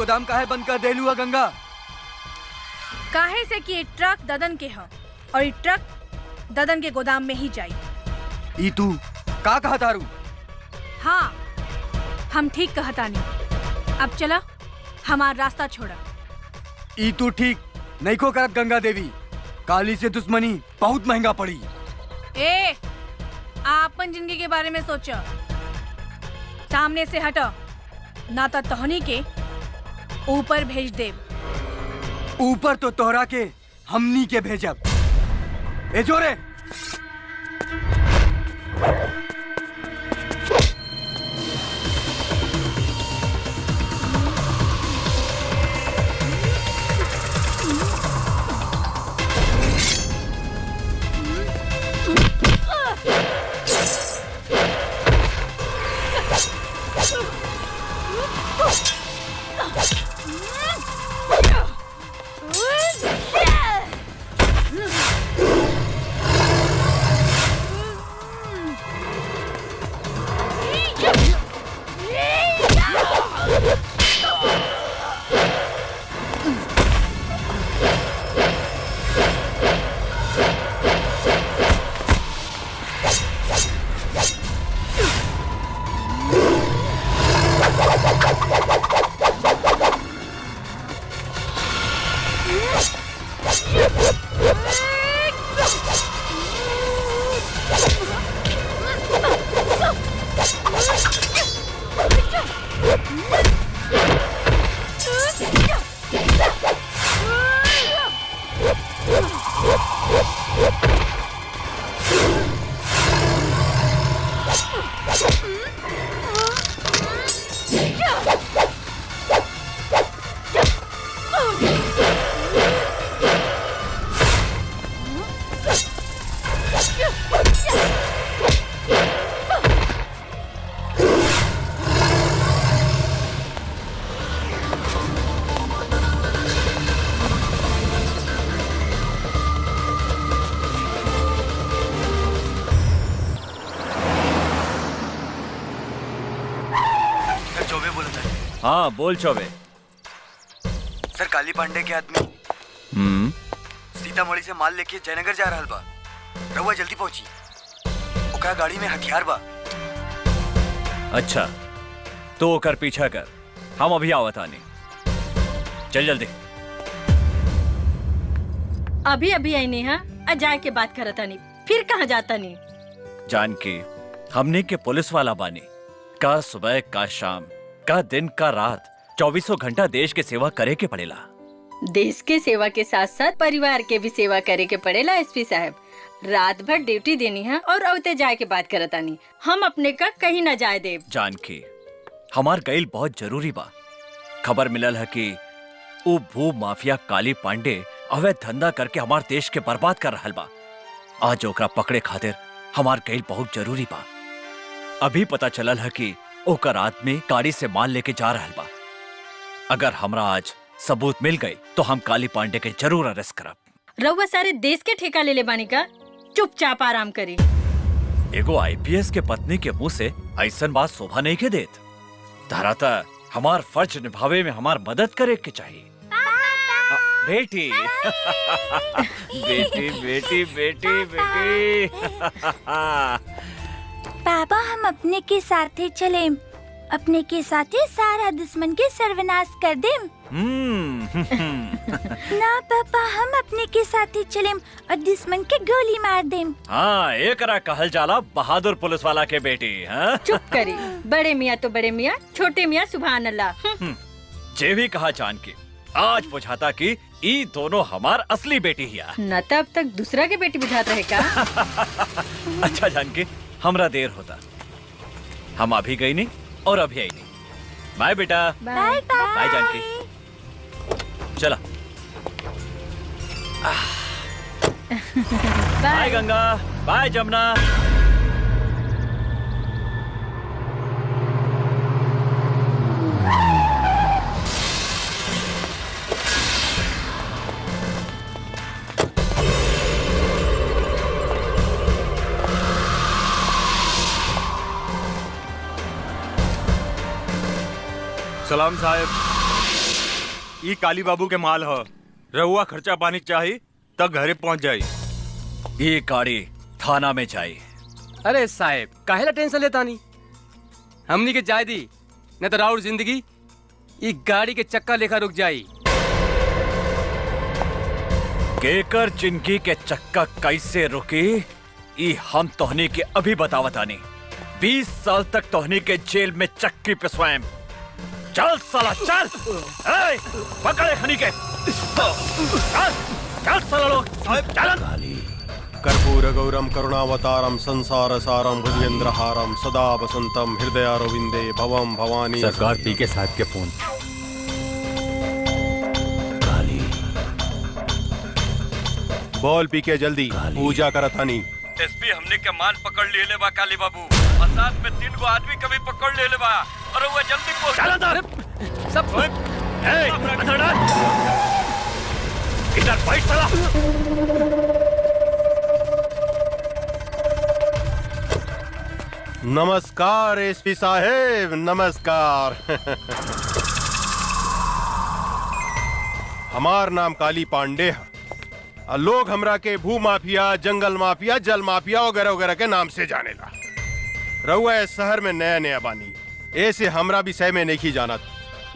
गोदाम काहे बंद कर देलू है गंगा? काहे से कि ये ट्रक ददन के है और ये ट्रक ददन के गोदाम में ही जाई। ई तू का कहा तारू? हाँ, हम ठीक कहता नहीं। अब चला, हमारा रास्ता छोड़ा। ई तू ठीक नहीं को करत गंगा देवी। काली से दुश्मनी बहुत महंगा पड़ी। ए, आपन जिंदगी के बारे में सोचो। सामने से हटो, ना तो तोहनी के ऊपर भेज दे। ऊपर तो तोहरा के हमनी के भेजब। ए जोरे हाँ बोल चौबे। सर, काली पांडे के आदमी सीतामढ़ी से माल लेके जयनगर जा रहल बा। रउआ जल्दी पहुंची। ओकरा गाड़ी में हथियार बा। अच्छा, तो ओकर पीछा कर, हम अभी आवतानी। चल जल्दी। अभी अभी आई नहीं है, जाए के बात करता नहीं, फिर कहाँ जाता नहीं। जानकी, हमने के पुलिस वाला बानी। का सुबह का शाम का दिन का रात 24 घंटा देश के सेवा करे के पड़ेला। देश के सेवा के साथ साथ परिवार के भी सेवा करे के पड़ेला। एसपी साहब, रात भर ड्यूटी देनी है और अवते जाए के बात करता नहीं। हम अपने का कहीं न जाए देव। जानकी, हमार गईल बहुत जरूरी बा। खबर मिलल है कि वो भू माफिया काली पांडे अवैध धंधा करके हमार देश के बर्बाद कर रहल बा। आज ओकरा पकड़े खातिर हमार गईल बहुत जरूरी बा। अभी पता चलल है कि ओकर आदमी गाड़ी से माल लेके जा रहल बा। अगर हमरा आज सबूत मिल गई तो हम काली पांडे के जरूर अरेस्ट करब। रउआ सारे देश के ठेका ले ले बानी का? चुपचाप आराम करी। एगो आईपीएस के पत्नी के मुंह से ऐसन बात शोभा नहीं के देत। धराता हमार फर्ज निभावे में हमार मदद करे के चाहिए। बेटी बेटी बेटी बेटी बेटी पापा, हम अपने के साथे चले। अपने के साथे सारा दुश्मन के सर्वनाश कर दे। ना पापा, हम अपने के साथे चले और दुश्मन के गोली मार दे। हाँ, एकरा कहल जाला बहादुर पुलिस वाला के बेटी। हाँ? चुप करी। बड़े मियाँ तो बड़े मियाँ, छोटे मियाँ सुभान अल्लाह। जे भी कहा जानकी, आज बुझाता कि ई दोनों हमार असली बेटी हिया। न तब तक दूसरा के बेटी बुझात रहे का? अच्छा जानकी, हमरा देर होता। हम अभी गई नहीं और अभी आई नहीं। बाय बेटा। Bye bye Janaki. चला। Bye Ganga, bye Jamuna. सलाम साहब। ई काली बाबू के माल ह। रहुआ खर्चा पानी चाहिए तब घरे पहुंच जाई। ये गाड़ी थाना में जाई। अरे साहब काहेला टेंशन लेता नहीं, हमनी के जाय दी न तो राउर जिंदगी ई गाड़ी के चक्का लेखा रुक जाई। केकर जिंदगी के चक्का कैसे रुकी ई हम तोहनी के अभी बतावतानी। 20 साल तक तोहनी के जेल में चक्की पे स्वयं। चल साला चल, ए, पकड़े खनी के। चल चल साला लोग चल। कर्पूर गौरम करुणावतारम संसार सारम भुजगेंद्रहारम सदा वसंतम हृदयारविंदे भवम भवानी। सरकार पी के साथ के फोन। बोल पी के जल्दी पूजा करतानी। एसपी हमने के मान पकड़ ले बा काली बाबू, और साथ में 3 गो आदमी कभी पकड़ ले बा, और वो जल्दी पहुंच। चल अंदर सब। ए अंदर डाल, इधर बैठ साला। नमस्कार एसपी साहेब, नमस्कार। हमार नाम काली पांडे है। लोग हमरा के भू माफिया, जंगल माफिया, जल माफिया वगैरह वगैरह के नाम से जानेला। रहुआ इस शहर में नया नया बानी, ऐसे हमरा भी सह में नहीं जानत।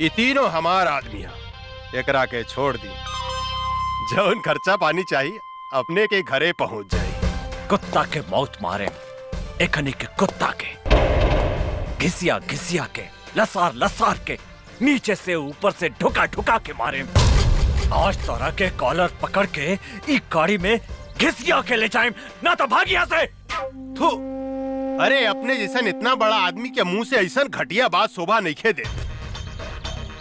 ये तीनों हमार आदमी है। एकरा के छोड़ दी, जौन खर्चा पानी चाहिए अपने के घरे पहुंच जाए। कुत्ता के मौत मारे, एकनी के कुत्ता के घिसिया घिसिया के, लसार लसार के, नीचे से ऊपर से ढुका ढुका के मारे। आज तोरा के कॉलर पकड़ के ई गाड़ी में घिसिया के ले जाए, ना तो भाग यहाँ से। थू, अरे अपने जैसा इतना बड़ा आदमी के मुंह से ऐसा घटिया बात शोभा नहीं खे दे।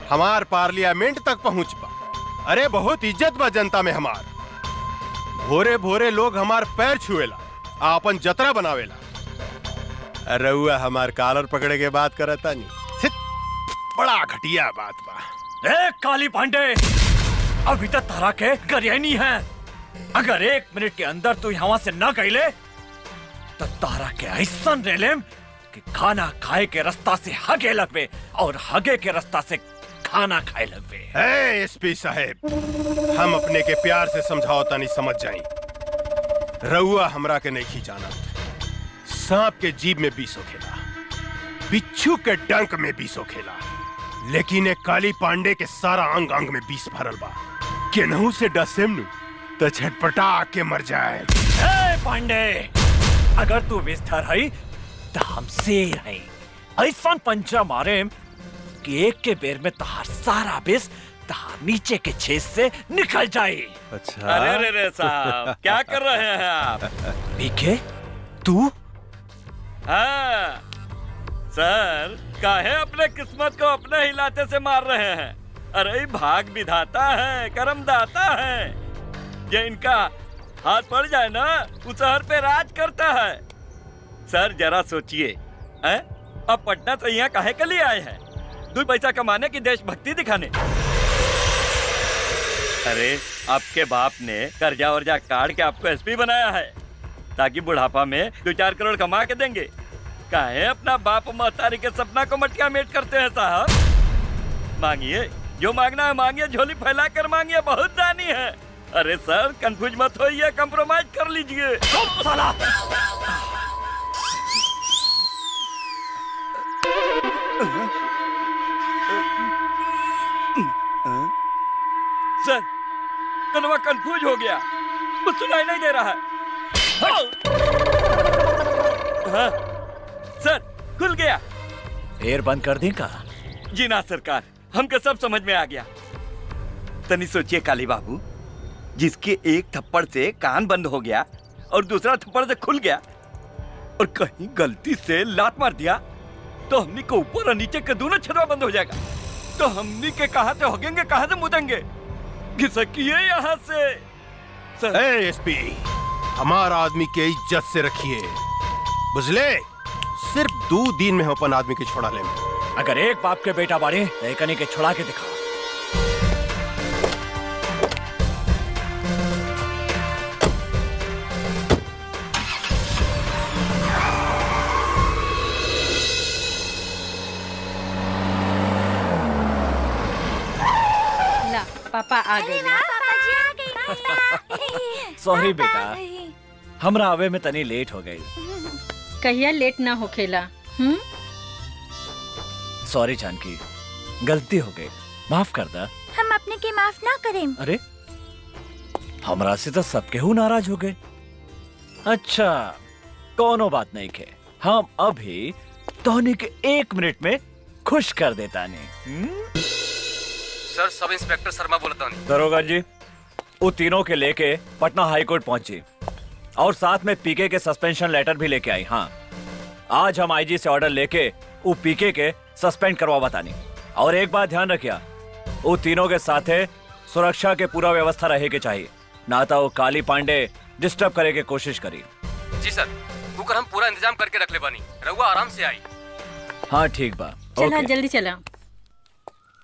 हमार पार्लियामेंट तक पहुंच पा। अरे बहुत इज्जत बा जनता में हमार। भोरे भोरे लोग हमार पैर छुएला, आपन जतरा बनावेला। रउआ हमार कॉलर पकड़े के बात करता नहीं। छित, बड़ा घटिया बात बा। ए काली पांडे, अभी तक तारा के गरियानी है। अगर 1 मिनट के अंदर तू यहाँ से न गईले तो तारा के ऐसा रेलेम कि खाना खाए के रास्ता से हगे लगवे और हगे के रास्ता से खाना खाए लगवे। एसपी साहेब, हम अपने के प्यार से समझावता नहीं समझ जाई। रउआ हमरा के नहीं जाना। सांप के जीभ में विष होखेला, बिच्छू के डंक में विष होखेला, लेकिन एक काली पांडे के सारा अंग अंग में विष भरल बा। केनहू से डसेम नु तो छटपटा के मर जाए। ए पांडे, अगर तू विस्तर है तो हम शेर है। ऐसा पंचा मारे कि एक के बेर में तहार सारा विष तहार नीचे के छेद से निकल जाए। अच्छा, अरे रे साहब, क्या कर रहे हैं आप? पीके तू? हाँ सर, काहे अपने किस्मत को अपने हिलाते से मार रहे हैं? अरे भाग विधाता है, कर्म दाता है। ये इनका हाथ पड़ जाए ना, उस शहर पे राज करता है। सर जरा सोचिए, अब पटना से यहाँ काहे के लिए आए हैं? 2 पैसा कमाने की देशभक्ति दिखाने? अरे आपके बाप ने कर्जा वर्जा काट के आपको एसपी बनाया है ताकि बुढ़ापा में 2-4 करोड़ कमा के देंगे। काहे अपना बाप महतारी के सपना को मटका मेट करते हैं साहब? मांगिए, जो मांगना है मांगिए, झोली फैला कर मांगिए, बहुत दानी है। अरे सर कंफ्यूज मत होइए, कंप्रोमाइज कर लीजिए। साला! सर कलवा कंफ्यूज हो गया, कुछ सुनाई नहीं दे रहा है। हाँ, सर खुल गया। एयर बंद कर दी का? जी ना सरकार, हमको सब समझ में आ गया। तनी सोचिए काली बाबू, जिसके एक थप्पड़ से कान बंद हो गया और दूसरा थप्पड़ से खुल गया, और कहीं गलती से लात मार दिया तो हमनी को ऊपर और नीचे के दोनों छेदवा बंद हो जाएगा। तो हमनी के कहां से होगेंगे, कहां से मुदेंगे? घिसकिए यहाँ से। सर एसपी, हमारा आदमी के इज्जत से रखिए, बुझले? सिर्फ 2 दिन में हम अपन आदमी के छोड़ा ले। अगर एक बाप के बेटा बाड़े तो एकनी के छुड़ा के दिखा। ला पापा आ गए। पापा जी आ गई। सॉरी पापा बेटा। आ गई। हमरा आवे में तनी लेट हो गई। कहिया लेट ना होखेला। सॉरी जानकी, गलती हो गई, माफ कर दा। हम अपने के माफ ना करें। अरे हमरा से तो सब केहू नाराज हो गए। अच्छा कोनो बात नहीं के, हम अभी तोहनी के 1 मिनट में खुश कर देता नहीं। सर, सब इंस्पेक्टर शर्मा बोलता नहीं। दरोगा जी, वो तीनों के लेके पटना हाई कोर्ट पहुंची और साथ में पीके के सस्पेंशन लेटर भी लेके आई। हाँ, आज हम आईजी से ऑर्डर लेके वो पीके के सस्पेंड करवा बतानी। और एक बात ध्यान रखिया, वो तीनों के साथे सुरक्षा के पूरा व्यवस्था रहे के चाहिए, ना तो वो काली पांडे डिस्टर्ब करे के कोशिश करी। जी सर, कुकर हम पूरा इंतजाम करके रख ले बानी, रहुआ आराम से आई। हाँ ठीक बा। चला ओके। जल्दी चला।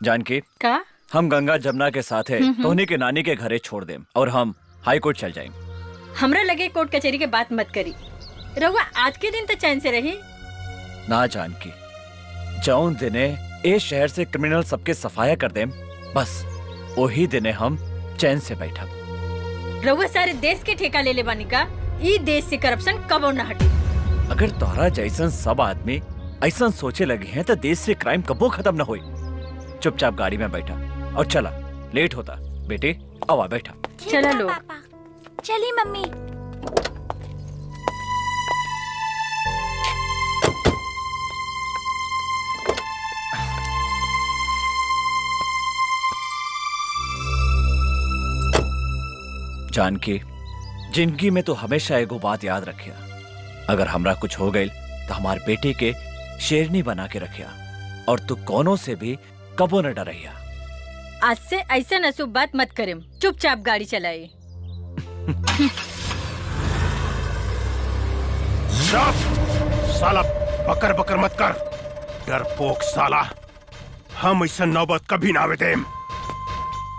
जानकी, का हम गंगा जमुना के साथे तोहनी के नानी के घरे छोड़ देम और हम हाई कोर्ट चल जाएंगे। हमरा लगे कोर्ट कचहरी के बात मत करी। रहुआ आज के दिन तो चैन से रही। ना जानकी, जौन दिने ए शहर से क्रिमिनल सबके सफाया कर देम, बस वही दिने हम चैन से बैठा। रहुआ सारे देश के ठेका ले ले बानी का। ई देश से करप्शन कबो न हटी। अगर तोहरा जैसन सब आदमी ऐसा सोचे लगे हैं तो देश से क्राइम कबो खत्म न होई। चुपचाप गाड़ी में बैठा और चला, लेट होता। बेटे आवा बैठा। चला लो। पापा चली मम्मी। जानकी, जिंदगी में तो हमेशा एगो बात याद रखिया, अगर हमरा कुछ हो गई तो हमार बेटी के शेरनी बना के रखिया और तू कोनो से भी कबो न डरैया। आज से ऐसा नसूब बात मत करें, चुपचाप गाड़ी चलाए। साला बकर बकर मत कर, डरपोक साला। हम ऐसा नौबत कभी ना आवे देम।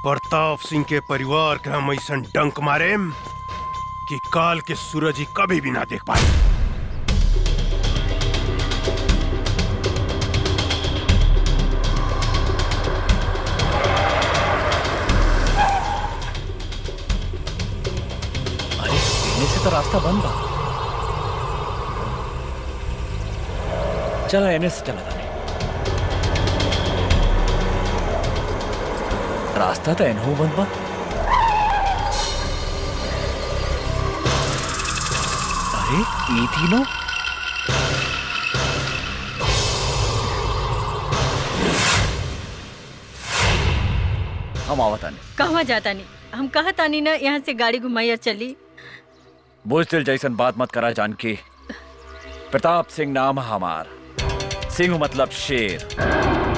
प्रताप सिंह के परिवार के हम ऐसा डंक मारेम कि काल के सूरज ही कभी भी ना देख पाए। अरे पीने से तो रास्ता बंद बा। चला एने से चला था। रास्ता तो एनहू बंद बा। अरे ये तीनों हम आवता नहीं। कहवा जाता नहीं, हम कहता नहीं ना यहाँ से गाड़ी घुमाई और चली। बुजदिल जैसन बात मत करा जानकी। प्रताप सिंह नाम हमार, सिंह मतलब शेर,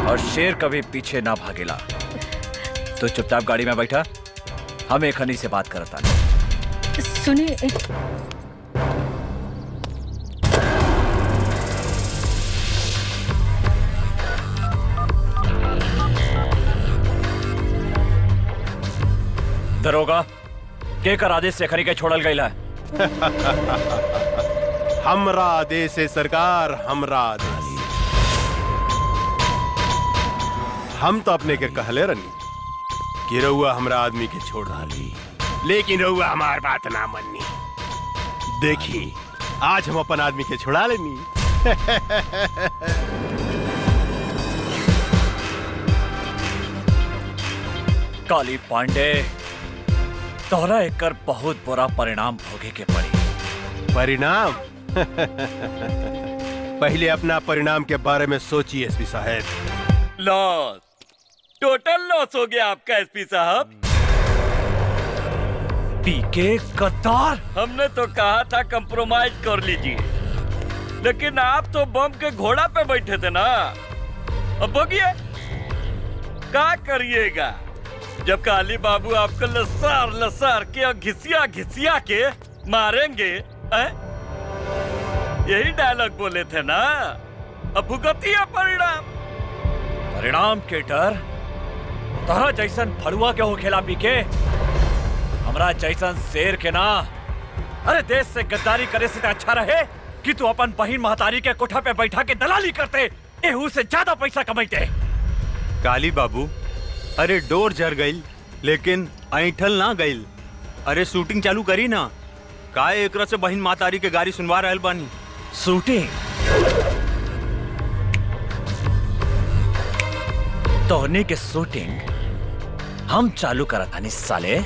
और शेर कभी पीछे ना भागेला। तो चुपचाप गाड़ी में बैठा, हम एक हनी से बात करता नहीं। सुनिए, दरोगा के कर आदेश से खनी के छोड़ल गई है। हमरा आदेश है सरकार, हमरा आदेश। हम तो अपने के कहले रनी कि रउआ हमरा आदमी के छोड़ डाली, लेकिन रउआ हमार बात ना मन्नी। देखी आज हम अपन आदमी के छुड़ा लेनी। काली पांडे, तोहरा एकर बहुत बुरा परिणाम भोगे के पड़ी। परिणाम? पहले अपना परिणाम के बारे में सोचिए एसपी साहब। लॉस, टोटल लॉस हो गया आपका एसपी साहब। पीके गद्दार। हमने तो कहा था कंप्रोमाइज कर लीजिए, लेकिन आप तो बम के घोड़ा पे बैठे थे ना। अब बगिए क्या करिएगा जब काली बाबू आपको लसार लसार के और घिसिया घिसिया के मारेंगे। यही डायलॉग बोले थे ना। अब भुगतिए परिणाम। परिणाम के डर तोहरा जैसन फड़ुआ के हो खेला पीके, हमरा जैसन शेर के ना। अरे देश से गद्दारी करे से अच्छा रहे कि तू अपन बहिन महतारी के कोठा पे बैठा के दलाली करते, एहू से ज्यादा पैसा कमाते। काली बाबू, अरे डोर जर गई लेकिन ऐठल ना गईल। अरे शूटिंग चालू करी ना, का एकरा से बहिन मातारी के गाड़ी सुनवा रहल बानी। शूटिंग तोहनी के शूटिंग हम चालू करत हनी साले।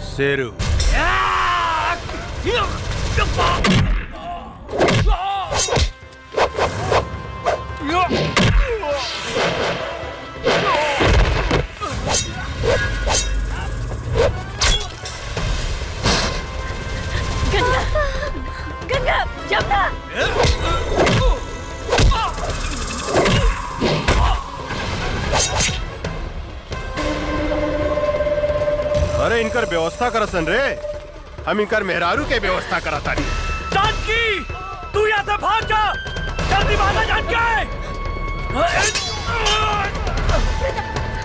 शेरू गंगा जमुना अरे इनकर व्यवस्था करसन रे, हम इनकर मेहरारू के व्यवस्था करता नहीं। जानकी तू यहाँ से भाग जा, जल्दी भागा जानकी।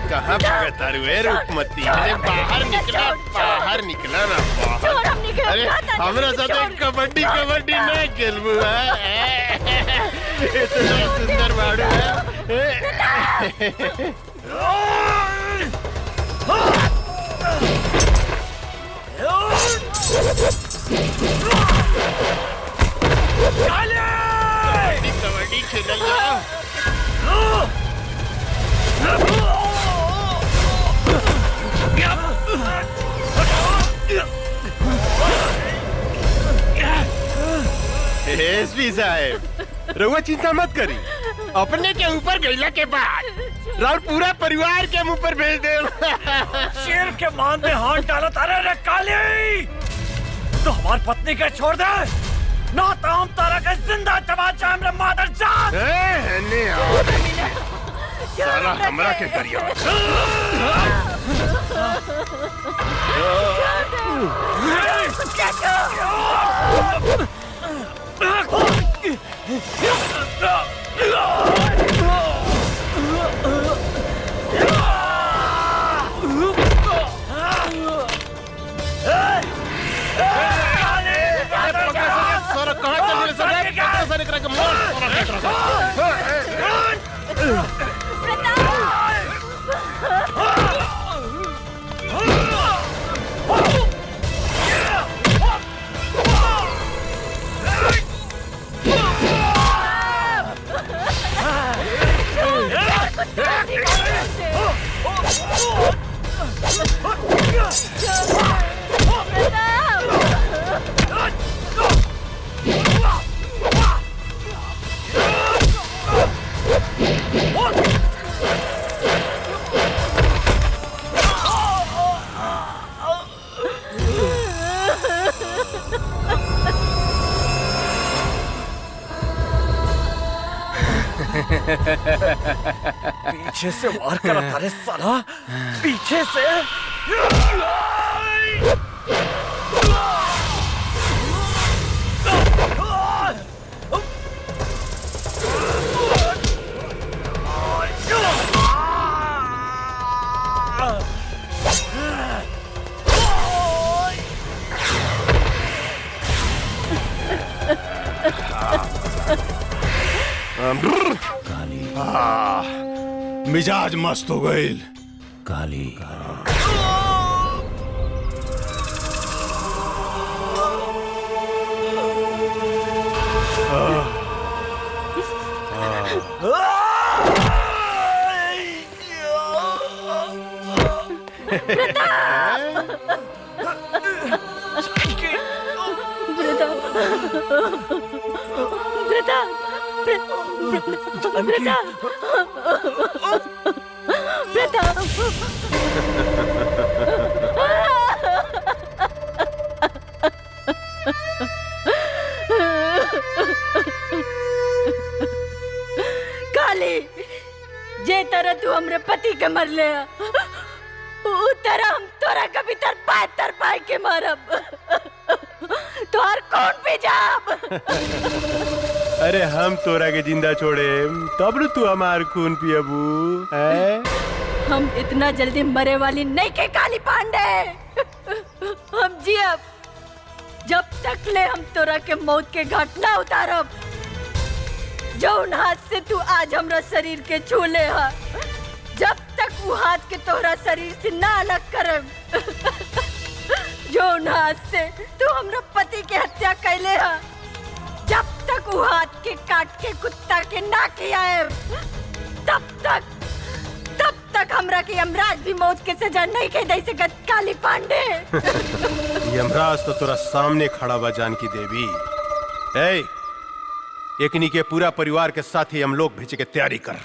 कहाँ भागता रे रूपमती? अरे बाहर निकला ना बाहर। अरे हमरा साथ कबड्डी नहीं खेलबू है? इतना सुंदर बाड़ू है। कबड्डी खेल एसपी साहब, रउआ चिंता मत करी, अपने के ऊपर गईला के बाद राउर पूरा परिवार के मुंह पर भेज दे। शेर के मान में हाथ डाला तारे रे काली, तो हमार पत्नी के छोड़ दे ना तो हम तारा के जिंदा चबा जाए मेरे मादर जान। साला हमरा के करिया। पीछे से वार करा तारे साला, पीछे से। मिजाज मस्त हो गईल। काली काली, जे तरह तू हमरे पति के मर ले, उ तरह हम तोरा कभी तर पाए के मारब। तोहर कौन भी जाब। अरे हम तोरा के जिंदा छोड़े तब न तू हमार खून पियबू है? हम इतना जल्दी मरे वाली नहीं के काली पांडे। हम जियब जब तक ले हम तोरा के मौत के घाट ना उतारब। जौन हाथ से तू आज हमरा शरीर के छूले हा, जब तक वो हाथ के तोहरा शरीर से ना अलग करब, जौन हाथ से तू हमरा पति के हत्या कैले हा, जब तक वो हाथ के काट के कुत्ता के ना खियाए, तब तक हमरा के यमराज भी मौत के सजा नहीं के दे सकत काली पांडे। यमराज तो तोरा सामने खड़ा बा जानकी देवी। ए, एकनी के पूरा परिवार के साथ ही हम लोग भेजे के तैयारी कर।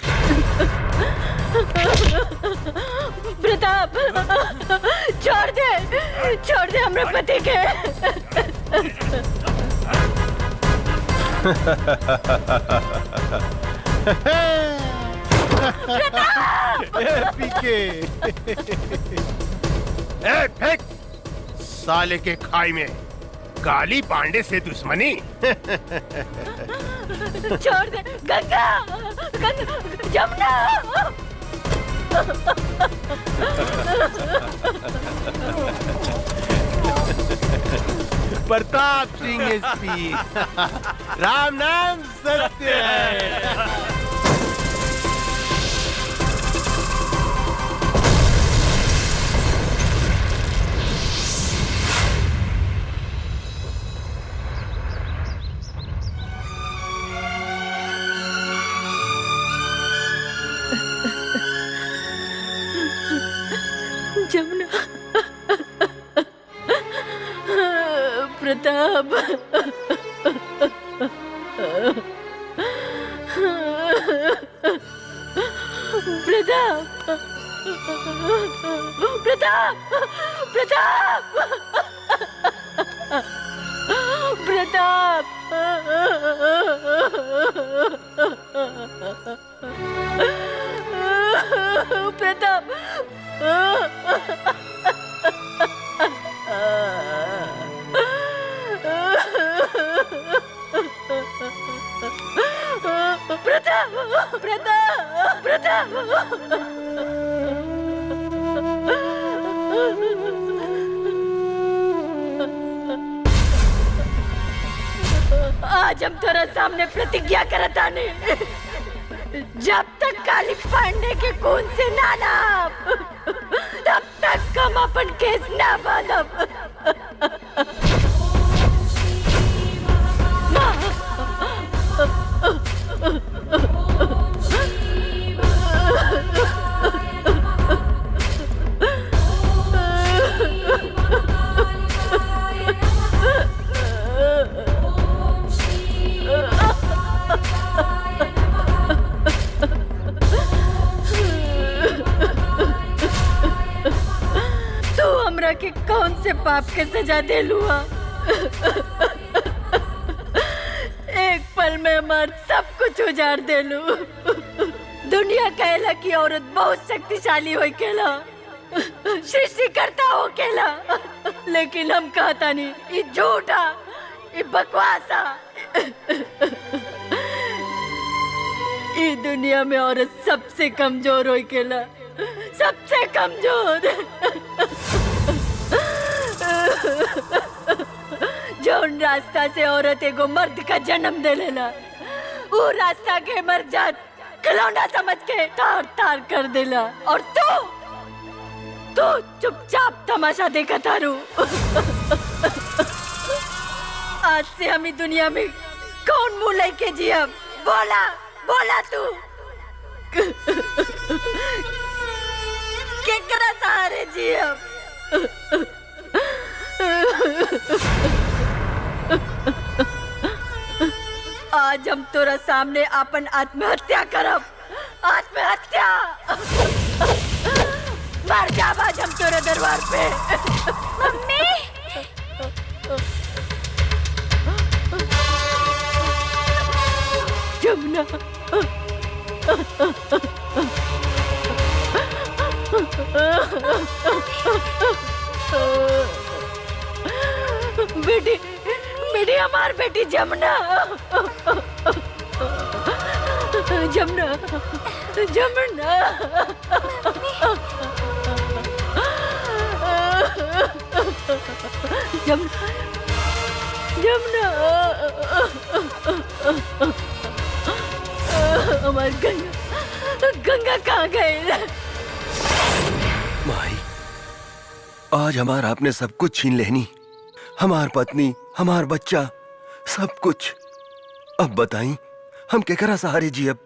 प्रताप, छोड़ दे हमरे पति के। पीके ए फेंक साले के खाई में काली पांडे से दुश्मनी। छोड़ दे गंगा, जमुना। प्रताप सिंह एसपी, राम नाम सत्य है। जमुना, प्रताप, प्रताप, आज हम तेरा सामने प्रतिज्ञा करता नहीं, जब तक काली पांडे के खून से ना नाप, तब तक हम अपन केस ना बांधब। के कौन से पाप के सजा दे लुआ। एक पल में हमार सब कुछ उजाड़ दे लू। दुनिया कहला कि औरत बहुत शक्तिशाली हो केला, सृष्टिकर्ता हो केला, लेकिन हम कहता नहीं, ये झूठा, ये बकवासा। ये दुनिया में औरत सबसे कमजोर हो केला, सबसे कमजोर। जौन रास्ता से औरत एगो मर्द का जन्म दे लेला, वो रास्ता के मर जात खिलौना समझ के तार तार कर देला, और तू चुपचाप तमाशा देखा तारू। आज से हम दुनिया में कौन मुंह लेके जिया? बोला तू। केकरा सहारे जिया? आज हम तोरा सामने अपन आत्महत्या करब। आत्महत्या मर जाब आज हम तोरे दरबार पे। मम्मी, जमुना, बेटी हमार बेटी जमुना, जमुना, जमुना। जमुना, गंगा कहाँ गए? माई, आज हमारा आपने सब कुछ छीन लेनी, हमार पत्नी, हमार बच्चा, सब कुछ। अब बताई हम केकरा सहारे जी, अब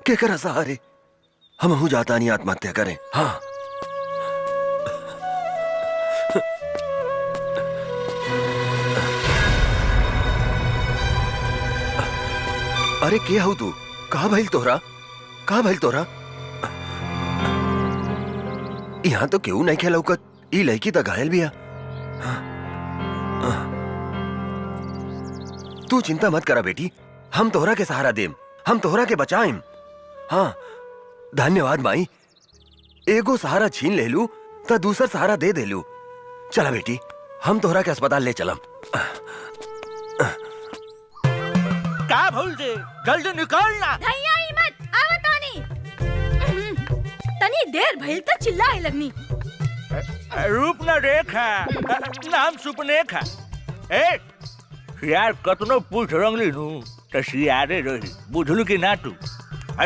केकरा सहारे? हम हूं जाता नहीं आत्महत्या करें। हाँ, अरे के हूँ तू? कहा भइल तोहरा? कहा भइल तोहरा? यहाँ तो क्यों नहीं खेलौकत? ई लड़की तो घायल भी है। तू चिंता मत करा बेटी, हम तोहरा के सहारा देम, हम तोहरा के बचाएम। हाँ, धन्यवाद माई। एगो सहारा छीन ले लू तो दूसर सहारा दे दे लू। चला बेटी, हम तोहरा के अस्पताल ले चलम। का भूल जे, जल्दी निकलना। धैया ही मत, आवा तानी। तनी देर भइल त चिल्लाए लगनी। रूप न रेखा, नाम सुपनेखा। ए, यार कतनो पूछ रंगली नु त सियारे रही, बुझलू कि ना तू?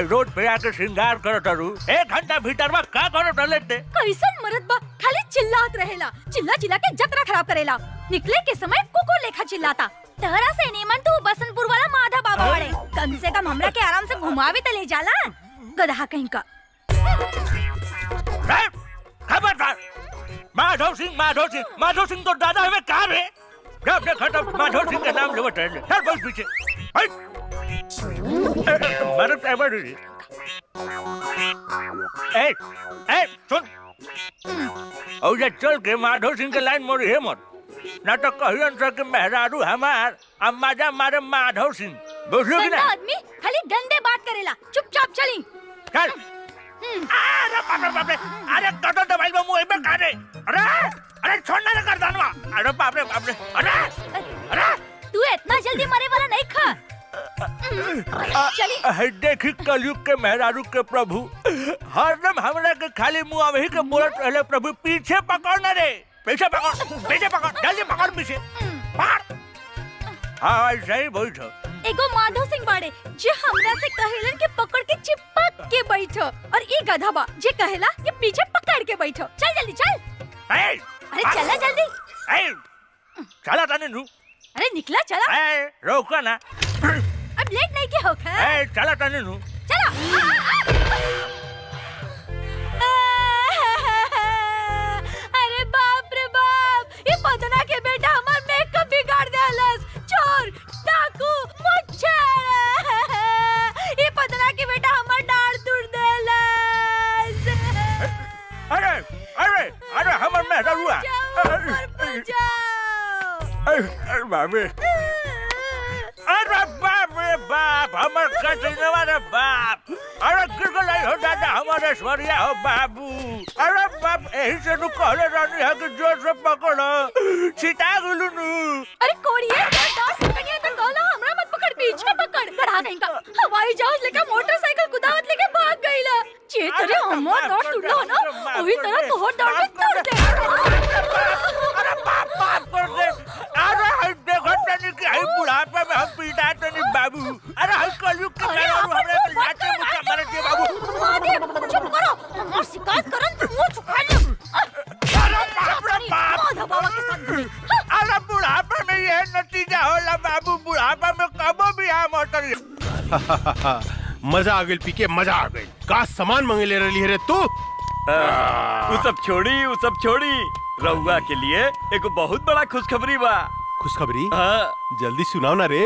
रोड पे आके श्रृंगार करत रू, 1 घंटा भीतर में का करत रहले? कैसन मरद बा, खाली चिल्लात रहेला, चिल्ला चिल्ला के जतरा खराब करेला। निकले के समय कुकुर लेखा चिल्लाता। तहरा से नीमन तू बसंतपुर वाला माधा बाबा वाले, कम से कम हमरा के आराम से घुमावे त ले जाला। गधा कहीं का। खबरदार! माधव सिंह तो दादा हमें कहा रे? जब देखा तब माधव सिंह का नाम लेवत रहे। चल बस पीछे। मरद एवर ए सुन, और ये चल के माधव सिंह के लाइन मोड़ी है मत, ना तो कहियन सर के मेहरारू हमार अम्माजा मारे माधव सिंह। बुझलो कि ना? आदमी खाली गंदे बात करेला, चुपचाप चली। चल। अरे बाप रे, अरे कटो दवाई में मुंह में काटे। अरे छोड़ना रे गर्दनवा। अरे बाप रे, अरे तू इतना जल्दी मरे वाला नहीं खा। चली। देखी कलयुग के मेहरारू के प्रभु हरदम हमरा के खाली मुंह वही के बोलत रहले, प्रभु पीछे पकड़ ना रे, पीछे पकड़, जल्दी पकड़ पीछे। हाँ सही बैठ। एगो माधव सिंह बाड़े जे हमरा से कहेलन के पकड़ के चिपक के बैठो, और ई गधा बा जे कहेला कि पीछे पकड़ के बैठो। चल जल्दी चल। अरे चला जल्दी। चला ताने नु। अरे निकला चला। रोका ना। अब लेट नहीं के होखा। चला ताने नु। चला। अरे बाप रे बाप, ये पतना के बेटा हमार मेकअप बिगाड़ देलस। चोर, डाकू, मुच्छर, ये पतना के बेटा हमार डाढ़ तोड़ देलस। अरे हमर मेहरारू आ। अरे बाबे, अरे बाप रे बाप, हमर कचनवा रे बाप। अरे गिरगलाई हो दादा, हमारे स्वरिया हो बाबू। अरे बाप, यही से नु कहले रानी है कि जोर से पकड़ो, सीता गुलू नु। अरे कोड़िए, डांस पकड़िए तो कहलो हमरा मत पकड़, पीछे पकड़। गधा कहीं का, हवाई जहाज लेके मोटरसाइकिल कुदावत लेके भाग गईला। जे तेरे हमर डांस टूटलो ना, वही तरह तोहर डांस भी टूट दे। अरे बाप कर दे। अरे देखो तनी कि आई बुढ़ापे में हम पीटा तनी बाबू। अरे हम कलयुग के मेहरारू हमरे के लाते मुका मारे दे बाबू। माधव चुप करो, हमर शिकायत करन तो मुंह छुपा ले। अरे बाप रे बाप, माधव बाबा के साथ घूमे। अरे बुढ़ापे में ये नतीजा होला बाबू, बुढ़ापे में कबो भी आ मोटर। मजा आ गई, पीके मजा आ गई। का सामान मंगे ले रही है रे तू? वो सब छोड़ी, रउआ के लिए एक बहुत बड़ा खुशखबरी बा। खुशखबरी? हाँ। जल्दी सुनाओ ना रे।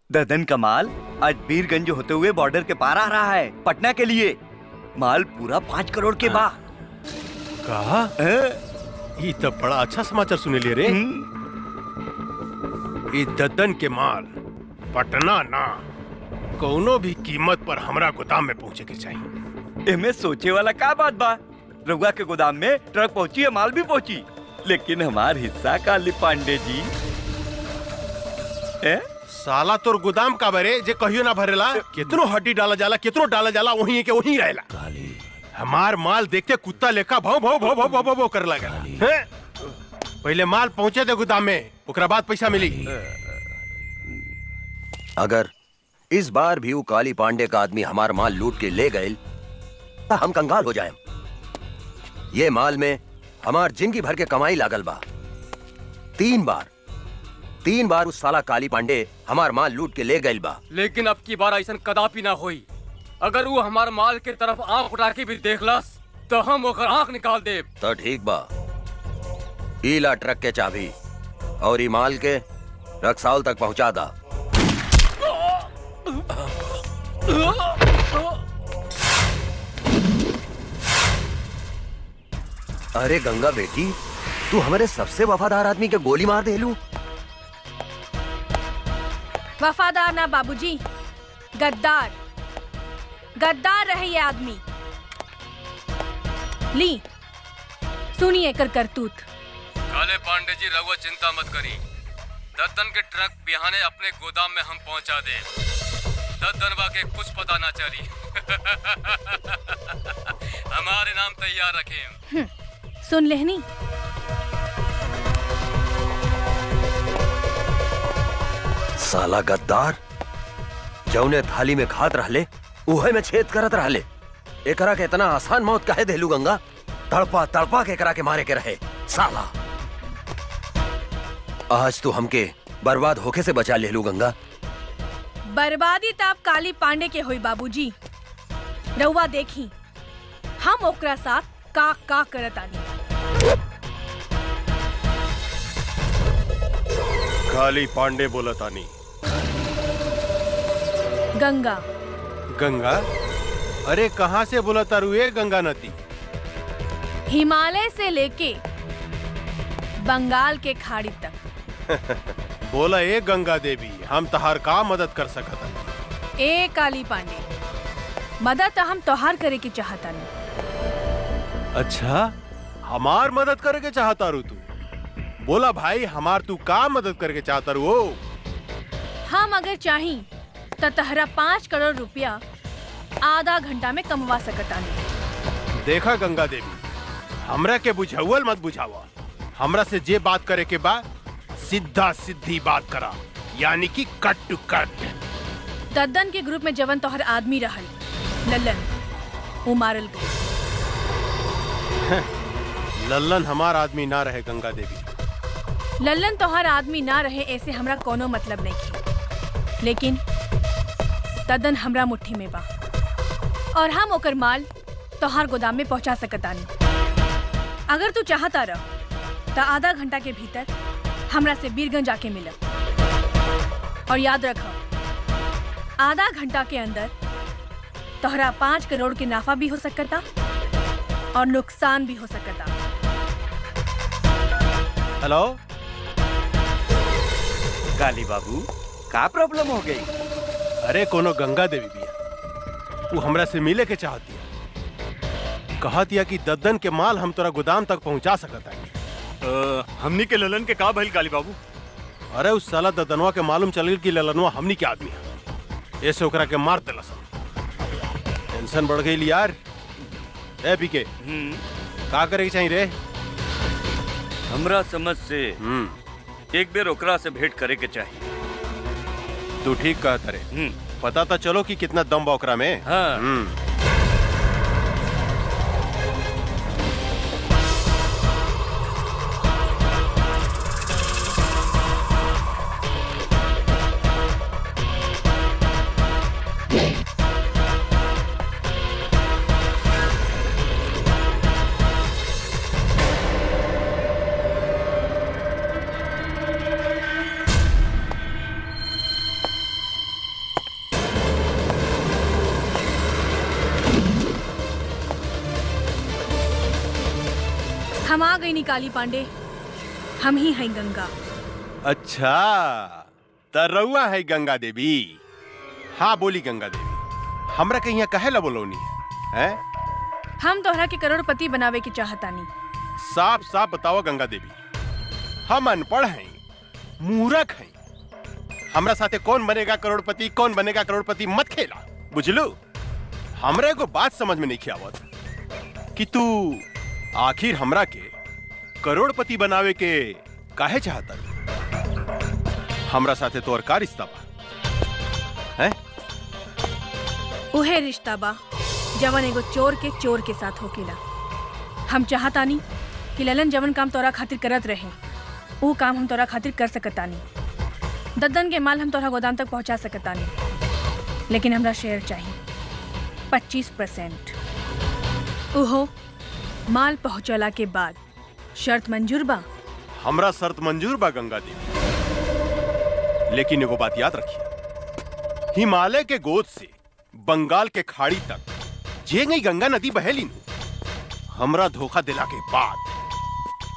ददन का माल आज बीरगंज होते हुए बॉर्डर के पार आ रहा है पटना के लिए। माल पूरा 5 करोड़ के बा। कहा? ये तो बड़ा अच्छा समाचार सुने ले रे। ये ददन के माल पटना ना, कोनो भी कीमत पर हमरा गोदाम में पहुंचे के चाहिए। इनमें सोचे वाला का बात बा। रउआ के गोदाम में ट्रक पहुंची है, माल भी पहुंची, लेकिन हमार हिस्सा काली पांडे जी। साला तोर गोदाम का बरे जे कहियो ना भरेला। कितनो हड्डी डाला जाला, कितनो डाला जाला, वही के वही रहेला। हमार माल देखते कुत्ता लेखा भौ भौ भौ भौ भौ भौ कर लगा। पहले माल पहुंचे दे गोदाम में, ओकरा बाद पैसा मिली। अगर इस बार भी वो काली पांडे का आदमी हमार माल लूट के ले गए तो हम कंगाल हो जाए। ये माल में हमार जिंदगी भर के कमाई लागल बा। 3 बार उस साला काली पांडे हमार माल लूट के ले गइल बा। लेकिन अब की बार ऐसा कदापि ना होई। अगर वो हमार माल के तरफ आंख उठा के भी देखलस तो हम ओकर आंख निकाल देब। तो ठीक बा, ईला ट्रक के चाबी और ई माल के रक्सौल तक पहुंचा दा। अरे गंगा बेटी, तू हमारे सबसे वफादार आदमी के गोली मार देलू। वफादार ना बाबूजी, गद्दार गद्दार रहे ये आदमी। ली सुनिए कर करतूत। काले पांडे जी रघुआ चिंता मत करी। दद्दन के ट्रक बिहाने अपने गोदाम में हम पहुंचा दे। दद्दनवा के कुछ पता ना चली। हमारे नाम तैयार रखें। सुन लेहनी। साला गद्दार, जौने थाली में खात रहले उहे में छेद करत रहले। एकरा के इतना आसान मौत काहे देलू गंगा? तड़पा तड़पा के एकरा के मारे के रहे साला। आज तू हमके बर्बाद होके से बचा लेलू गंगा। बर्बादी ताप काली पांडे के होई बाबूजी। रउआ देखी हम ओकरा साथ का करत आनी। काली पांडे बोलतानी। गंगा गंगा? अरे कहाँ से बोलता रुए गंगा नदी? हिमालय से लेके बंगाल के खाड़ी तक। बोला ए गंगा देवी, हम तहार का मदद कर सकत? ए काली पांडे, मदद हम तोहार करे के चाहता नहीं। अच्छा, हमार मदद करे के चाहता रू तू? बोला भाई, हमार तू का मदद करके चाहता रू? हम अगर चाही तो तहरा 5 करोड़ रुपया आधा घंटा में कमवा सकता नहीं। देखा गंगा देवी, हमरा के बुझावल मत बुझावा। हमरा से जे बात करे के बा सीधा सीधी बात करा, यानी कि कट टू कट। दद्दन के ग्रुप में जवन तोहर आदमी रहल लल्लन, वो मारल गए। लल्लन हमार आदमी ना रहे गंगा देवी। लल्लन तोहर आदमी ना रहे ऐसे हमरा कोनो मतलब नहीं थी, लेकिन दद्दन हमरा मुट्ठी में बा और हम ओकर माल तोहार गोदाम में पहुंचा सकतानी। अगर तू चाहता रह तो आधा घंटा के भीतर हमरा से बीरगंज आके मिल। और याद रख, आधा घंटा के अंदर तोहरा 5 करोड़ के नाफा भी हो सकता और नुकसान भी हो सकता। हेलो काली बाबू, का प्रॉब्लम हो गई? अरे कोनो गंगा देवी बिया, वो हमरा से मिले के चाहती है। कहतिया कि दद्दन के माल हम तोरा गोदाम तक पहुंचा सकता है। हमनी के ललन के का भइल काली बाबू? अरे उस साला दद्दनवा के मालूम चल कि ललनवा हमनी के आदमी है, ऐसे ओकरा के मार देला सब। टेंशन बढ़ गई यार। ए पीके, का करे के चाहिए रे? हमरा समझ से एक बेर ओकरा से भेंट करे के चाहिए। तू ठीक कहता रे। पता तो चलो कि कितना दम बा ओकरा में। हाँ। हम आ गई नी काली पांडे, हम ही हैं गंगा। अच्छा, तरौआ है गंगा देवी। हाँ बोली गंगा देवी, हमरा के यहाँ कहे ला बोलौनी है? हम तोहरा के करोड़पति बनावे के चाहतानी। साफ साफ बताओ गंगा देवी, हम अनपढ़ हैं, मूर्ख हैं। हमरा साथे कौन बनेगा करोड़पति, कौन बनेगा करोड़पति मत खेला, बुझलू? हमरे को बात समझ में नहीं आवत कि तू आखिर हमरा के करोड़पति बनावे के काहे चाहता? हमरा साथे तोर का रिश्ता बा? हैं? उहे रिश्ता बा जवन एगो चोर के साथ होकेला। हम चाहतानी कि ललन जवन काम तोरा खातिर करत रहे वो काम हम तोरा खातिर कर सकतानी। दद्दन के माल हम तोरा गोदाम तक पहुंचा सकतानी, लेकिन हमरा शेयर चाहिए 25%। ओहो माल पहुंचला के बाद शर्त मंजूर बा? हमरा शर्त मंजूर बा गंगा देवी, लेकिन एगो बात याद रखिए, हिमालय के गोद से बंगाल के खाड़ी तक जे गई गंगा नदी बहेली नु, हमरा धोखा दिला के बाद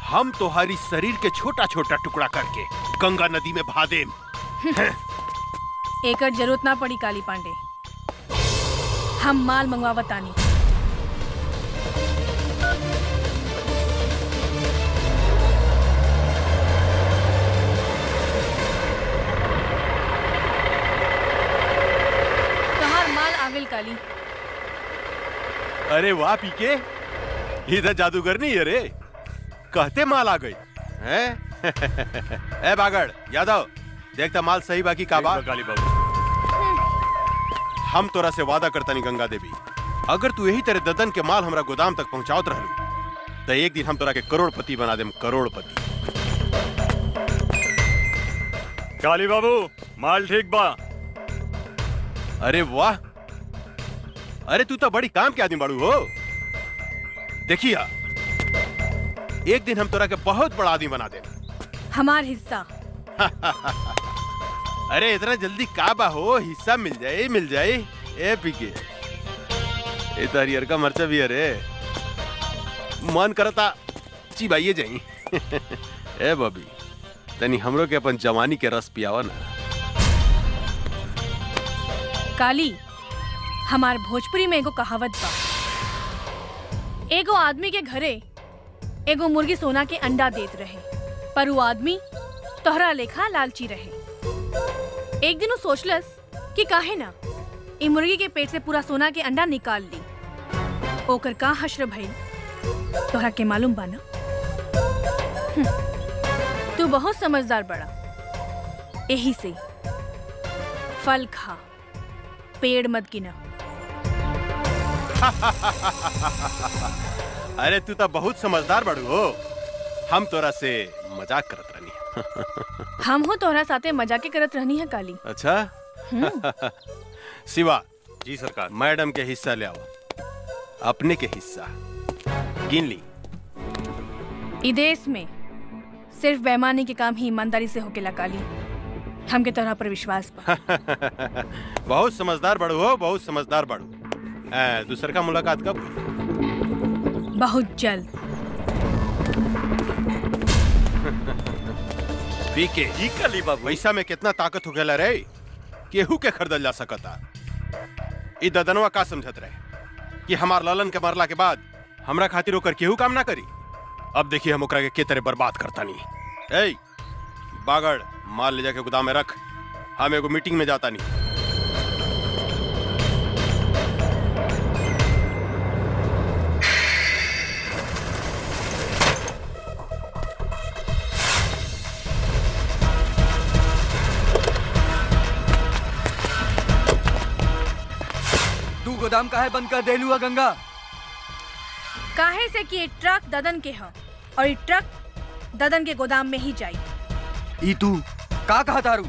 हम तुम्हारी शरीर के छोटा छोटा टुकड़ा करके गंगा नदी में बहा देम। एकर जरूरत ना पड़ी काली पांडे, हम माल मंगवावतानी। तोहार माल आगल काली। अरे वाह पीके, इधर जादूगर नहीं है रे, कहते माल आ गई हैं? ए बागड़ यादव, देखता माल सही बाकी का बा? काली बाबू, हम तोरा से वादा करता नहीं गंगा देवी, अगर तू यही तरह ददन के माल हमरा गोदाम तक पहुंचावत रहलू तो एक दिन हम तोरा के करोड़पति बना देम, करोड़पति। काली बाबू माल ठीक बा। अरे वाह, अरे तू तो बड़ी काम के आदमी बाड़ू हो। देखिया, एक दिन हम तोरा के बहुत बड़ा आदमी बना दे। हमार हिस्सा। अरे इतना जल्दी का बा हो, हिस्सा मिल जाए मिल जाए। ए पीके, ए तो हरियर का मर्चा भी है रे, मन करता चिबाइए जाई। ए बबी, तनी हमरो के अपन जवानी के रस पियावा ना। काली, हमार भोजपुरी में एगो कहावत बा, एगो आदमी के घरे एगो मुर्गी सोना के अंडा देत रहे, पर वो आदमी तोहरा लेखा लालची रहे। एक दिन वो सोचलस कि काहे ना ई मुर्गी के पेट से पूरा सोना के अंडा निकाल ली। ओकर का हश्र भइल तोहरा के मालूम बा ना? तू बहुत समझदार बड़ा, यही से फल खा, पेड़ मत गिना। अरे तू तो बहुत समझदार बड़ू हो, हम तोरा से मजाक करत रहनी। हम हो तोहरा साथे मजाके करत रहनी है काली। अच्छा। शिवा जी सरकार। मैडम के हिस्सा ले आओ, अपने के हिस्सा गिन ली। ई देश में सिर्फ बेईमानी के काम ही ईमानदारी से होकेला काली, हमके तोहरा पर विश्वास बा। बहुत समझदार बड़ू हो, बहुत समझदार बड़ू। दूसर का मुलाकात कब? बहुत जल्द। पीके, जी काली बाबू। पैसा में कितना ताकत हो गया रे, केहू के खरीदल जा सकता। ई ददनवा का समझत रहे कि हमार ललन के मरला के बाद हमरा खातिर ओकर केहू काम ना करी। अब देखिए हम ओकरा के तरह बर्बाद करता नहीं। ए बागड़, माल ले जाके गोदाम में रख, हम एगो मीटिंग में जाता नहीं। तू गोदाम काहे बंद कर देलू है गंगा? काहे से कि ये ट्रक ददन के है और ये ट्रक ददन के गोदाम में ही जाई। ई तू का कहा तारू?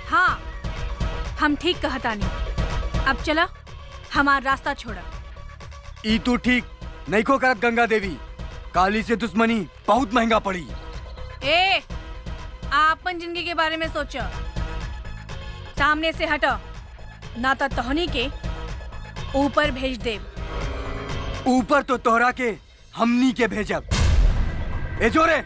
हाँ, हम ठीक कहता नहीं। अब चला, हमारा रास्ता छोड़ा। ई तू ठीक नहीं को करत गंगा देवी, काली से दुश्मनी बहुत महंगा पड़ी। ए, आपन जिंदगी के बारे में सोचो, सामने से हटो, ना तो तोहनी के ऊपर भेज दे। ऊपर तो तोहरा के हमनी के भेजब। ए जोरे,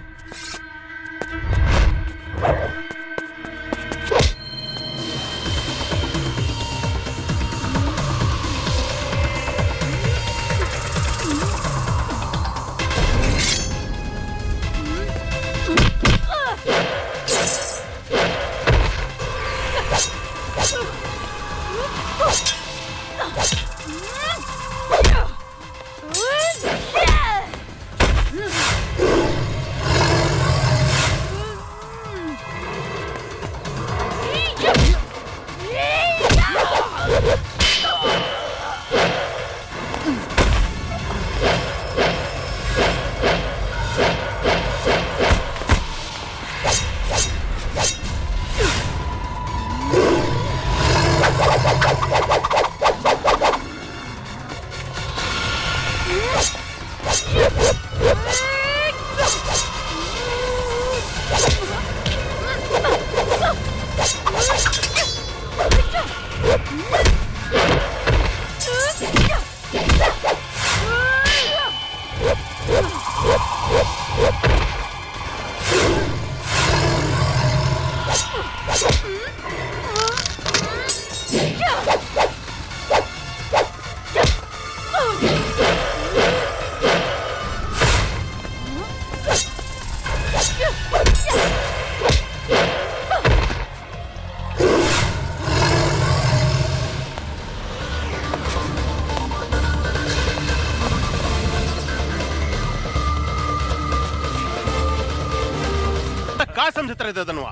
का समझत रहे ददनवा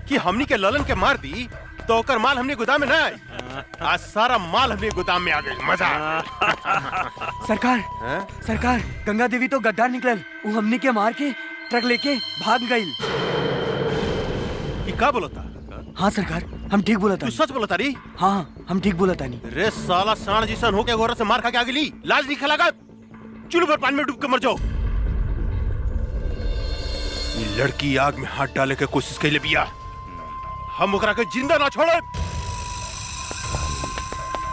कि हमनी के ललन के मार दी तो ओकर माल हमने गोदाम में ना आई। आज सारा माल हमने गोदाम में आ गई। मजा सरकार हैं? सरकार गंगा देवी तो गद्दार निकलल, वो हमनी के मार के ट्रक लेके भाग गई। ये का बोलता? हाँ सरकार, हम ठीक बोला तू सच बोलता री? हाँ हम ठीक बोला तानी। रे साला सांड जिसन होके घोड़ा से मार खा के आ गई, लाज नहीं खलागा। चुल्लू पर पानी में डूब के मर जाओ। ये लड़की आग में हाथ डाले के कोशिश कैले बिया, हम ओकरा के जिंदा ना छोड़े।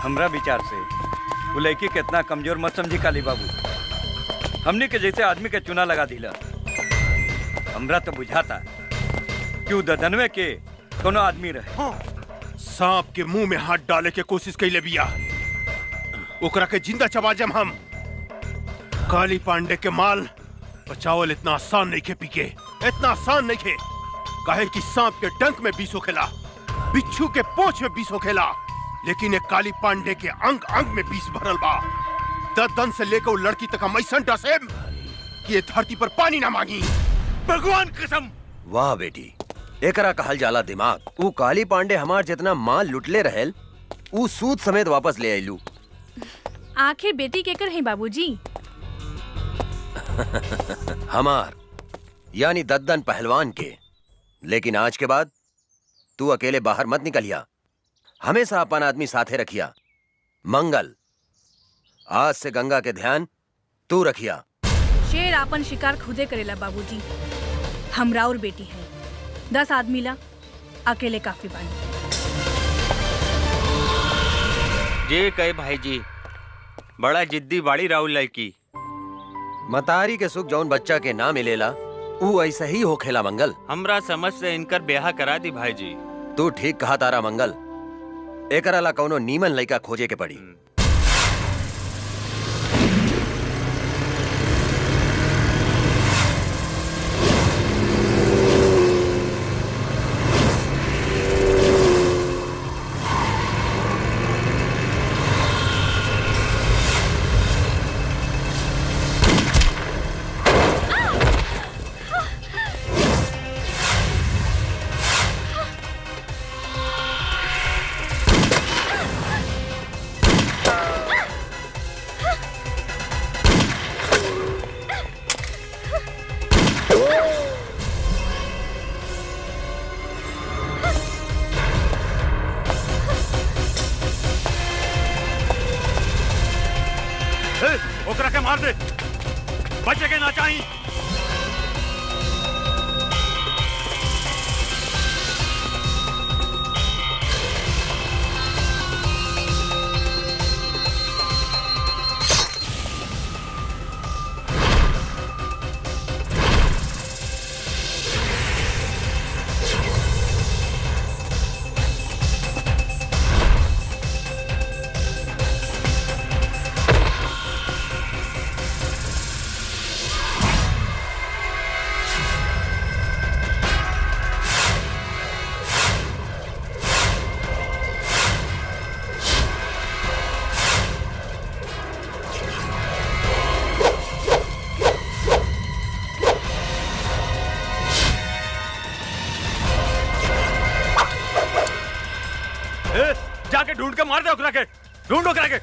हमरा विचार से वो लड़की कितना कमजोर मत समझी काली बाबू। हमने के जैसे आदमी के चुना लगा दिला। हमरा तो बुझाता कि वो ददनवे के कोनो आदमी रहे। सांप के मुंह में हाथ डाले के कोशिश कैले बिया, ओकरा के जिंदा चबा जम हम। काली पांडे के माल बचावल इतना आसान नहीं खे पीके, इतना आसान नहीं खे। काहे कि सांप के डंक में विष होखेला, बिच्छू के पोंछ में विष होखेला, लेकिन एक काली पांडे के अंग अंग में विष भरल बा। ददन से लेकर वो लड़की तक हम ऐसा डसे कि ये धरती पर पानी ना मांगी। भगवान कसम। वाह बेटी, एकरा कहल जाला दिमाग। वो काली पांडे हमार जितना माल लुटले रहेल, वो सूद समेत वापस ले आइलू। आखिर बेटी केकर है बाबूजी? हमार यानी दद्दन पहलवान के। लेकिन आज के बाद तू अकेले बाहर मत निकलिया, हमेशा अपन आदमी साथे रखिया। मंगल, आज से गंगा के ध्यान तू रखिया। शेर आपन शिकार खुदे करेला बाबूजी। हमरा और बेटी है, 10 आदमी ला अकेले काफी बानी। जे कहे भाई जी, बड़ा जिद्दी बाड़ी राहुल लड़की। मतारी के सुख जौन बच्चा के ना मिलेला, वो ऐसा ही होखेला मंगल। हमरा समझ से इनकर ब्याह करा दी भाई जी। तू ठीक कहा तारा मंगल, एकरा ला कौनो नीमन लइका खोजे के पड़ी। ओकरा के मार दे, बचे के ना चाहिए। जाके ढूंढ के मार दे ओकरा के, ढूंढ ओकरा के।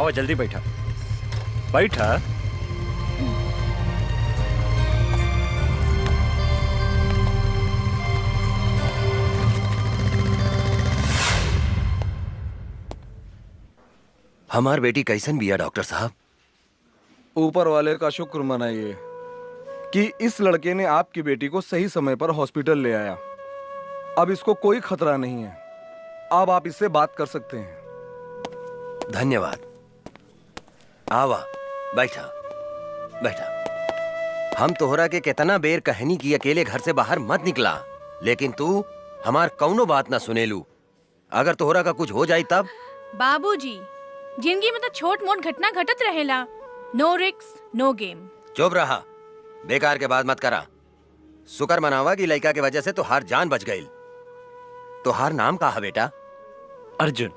आओ जल्दी बैठा बैठा। हमार बेटी कैसन बिया डॉक्टर साहब? ऊपर वाले का शुक्र मनाइए कि इस लड़के ने आपकी बेटी को सही समय पर हॉस्पिटल ले आया। अब इसको कोई खतरा नहीं है। अब आप इससे बात कर सकते हैं। धन्यवाद। आवा बैठा बैठा। हम तोहरा के कितना बेर कहनी की अकेले घर से बाहर मत निकला, लेकिन तू हमार कौनो बात ना सुनेलू। अगर तोहरा का कुछ हो जाई तब? बाबूजी, जिंदगी में तो छोट मोट घटना घटत रहेला। नो रिस्क नो गेम। चुप रहा, बेकार के बात मत करा। शुक्र मनावा की लड़का के वजह से तोहार जान बच गई। तोहार नाम का है बेटा? अर्जुन।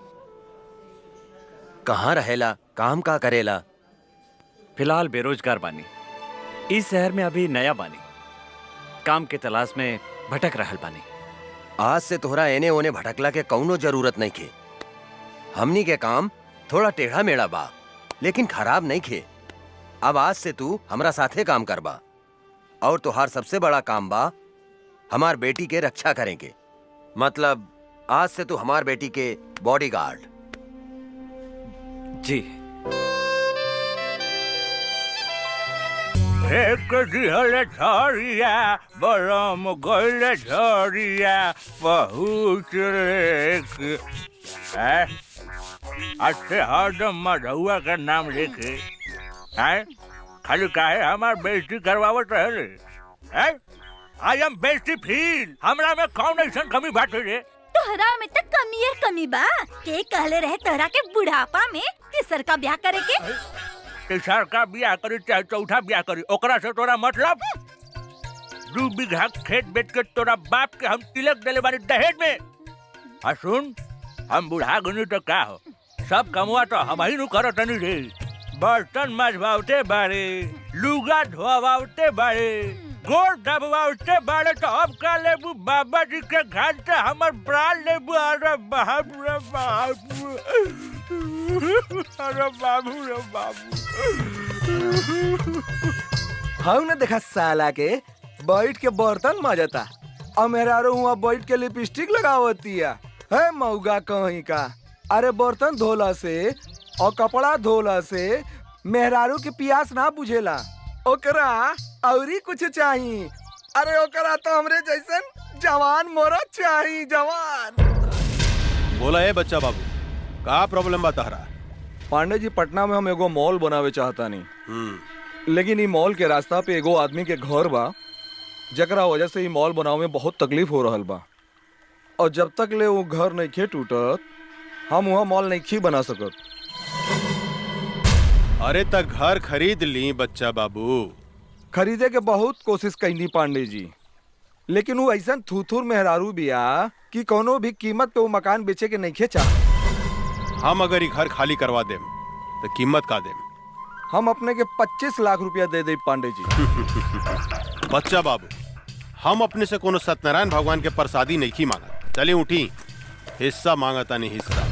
कहाँ रहेला, काम का करेला? फिलहाल बेरोजगार बानी। इस शहर में अभी नया बानी, काम के तलाश में भटक रहल बानी। आज से तोहरा एने ओने भटकला के कौनो जरूरत नहीं खे। हमनी के काम थोड़ा टेढ़ा मेढ़ा बा, लेकिन खराब नहीं खे। अब आज से तू हमरा साथे काम करबा, और तोहार सबसे बड़ा काम बा हमार बेटी के रक्षा करेंगे। मतलब आज से तू हमार बेटी के बॉडीगार्ड। जी। एक दिहल झरिया बरम गइल झरिया बहुत लेक। अच्छे हरदम मधुआ का नाम लेके खाली काहे हमार बेइज्जती करवावत रहे। आई एम बेइज्जती फील। हमरा में कौन ऐसन कमी बाटे रे? तोहरा में तो कमी कमी बा। के कहले रहे तोहरा के बुढ़ापा में तीसर का ब्याह करे के? तीसर का ब्याह करी चाहे चौथा ब्याह करी, ओकरा से तोरा मतलब? 2 बीघा खेत बेच के तोरा बाप के हम तिलक देले बानी दहेज में। आ सुन, हम बुढ़ा गनी तो का हो, सब कमवा तो हम ही नु करत नहीं रे। बर्तन मजवावते बारे, लुगा धोवावते बारे, गोड़ दबवावते बारे, तो अब का लेबू बाबा जी के घर से हमर प्राण लेबू। अरे बाप रे बाप, अरे बाबू रे बाबू। हम ने देखा साला के बैठ के बर्तन मजता, और मेहरारू हुआ बैठ के लिपस्टिक लगावती है मऊगा कहीं का। अरे बर्तन धोला से और कपड़ा धोला से मेहरारू की प्यास ना बुझेला, ओकरा औरी कुछ चाहिए। अरे ओकरा तो हमरे जैसन जवान मोरा चाहिए, जवान। बोला है बच्चा बाबू, का प्रॉब्लम बता रहा? पांडे जी, पटना में हम एगो मॉल बनावे चाहता नहीं, लेकिन ई मॉल के रास्ता पे एगो आदमी के घर बा, जकरा वजह से ई मॉल बनावे में बहुत तकलीफ हो रहल बा। और जब तक ले वो घर नहीं खे टूटत, हम वहाँ मॉल नहीं खी बना सकत। अरे तक घर खरीद ली बच्चा बाबू। खरीदे के बहुत कोशिश कईनी पांडे जी, लेकिन वो ऐसा थूथूर मेहरारू बिया कि कोनो भी कीमत पे वो मकान बेचे के नहीं खेचा। हम अगर ये घर खाली करवा देम तो कीमत का देम? हम अपने के 25 लाख रुपया दे दे पांडे जी। बच्चा बाबू, हम अपने से कोनो सत्यनारायण भगवान के प्रसादी नहीं की मांगा। चलिए उठी, हिस्सा मांगता नहीं हिस्सा।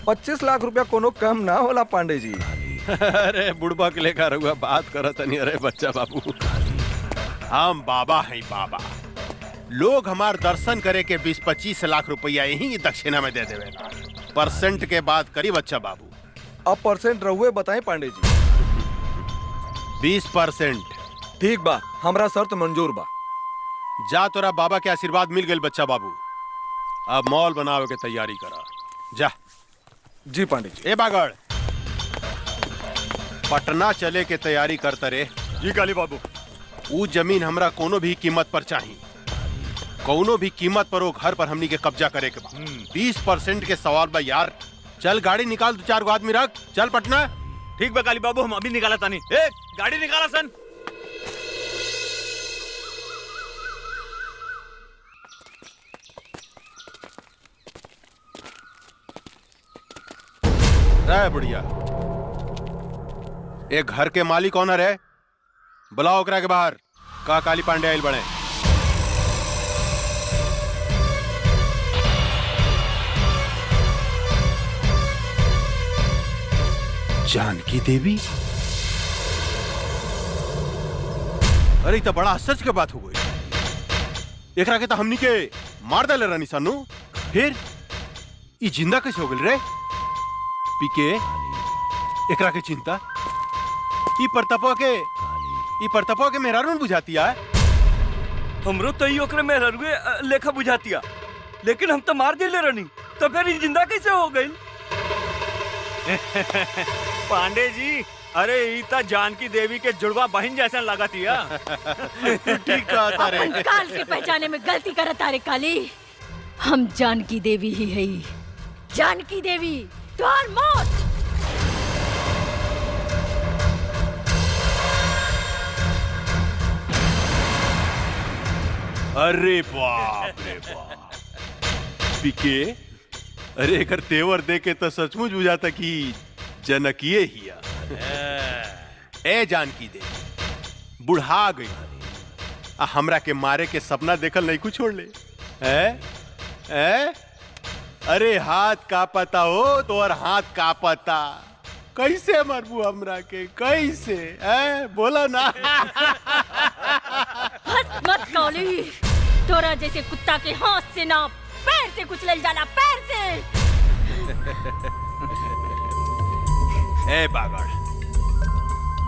25 लाख रुपया कोनो कम ना होला पांडे जी। अरे बुढ़बा के लेकर हुआ बात करत नहीं। अरे बच्चा बाबू, हम बाबा हैं बाबा। लोग हमार दर्शन करे के 20-25 लाख रुपया यही दक्षिणा में दे देवेला। परसेंट के बात करी बच्चा बाबू। अब परसेंट रहुए बताएं पांडे जी। 20%। ठीक बा, हमरा शर्त मंजूर बा। जा, तोरा बाबा के आशीर्वाद मिल गए बच्चा बाबू। अब मॉल बनावे के तैयारी करा जा। जी पांडे जी। ए बागड़, पटना चले के तैयारी करता रे। जी काली बाबू। वो जमीन हमरा कोनो भी कीमत पर चाहिए। कोनो भी कीमत पर वो घर पर हमनी के कब्जा करे के बाद 20% के सवाल बा यार। चल गाड़ी निकाल, 2-4 गो आदमी रख, चल पटना। ठीक बा काली बाबू, हम अभी निकाला तानी। ए गाड़ी निकाला सन। रे बुढ़िया, एक घर के मालिक कौन है? बुलाओ ओकरा के बाहर। का काली पांडे आइल बड़े? जानकी देवी? अरे तो बड़ा आश्चर्य के बात हो गई। एकरा के तो हमनी के मार डाले रानी सानू, फिर ई जिंदा कैसे हो गई रे? पीके एकरा के चिंता ई परतपा के मेहरारू न बुझाती है। हमरो तो ई ओकरे मेहरुए लेखा बुझातिया, लेकिन हम तो मार दिले रानी, तो फिर ई जिंदा कैसे हो गई? पांडे जी, अरे ईता जानकी देवी के जुड़वा बहन जैसा लगती है। ठीक कहता रे। अपन काल के पहचाने में गलती करत तारे काली। हम जानकी देवी ही है। जानकी देवी तुहार मौत। अरे बाप रे बाप पीके, अरे एकर तेवर देखे तो सचमुच बुझाता कि जनकिए हिया। ए जानकी दे बुढ़ा गई, हमरा के मारे के सपना देखल नहीं कुछ छोड़ ले। अरे हाथ का पता हो तो और हाथ का पता, कैसे मरबू हमरा के, कैसे बोला ना। हंस मत काली, तोरा जैसे कुत्ता के हाथ से ना पैर से कुचलल जाला, पैर से। ए बागड़,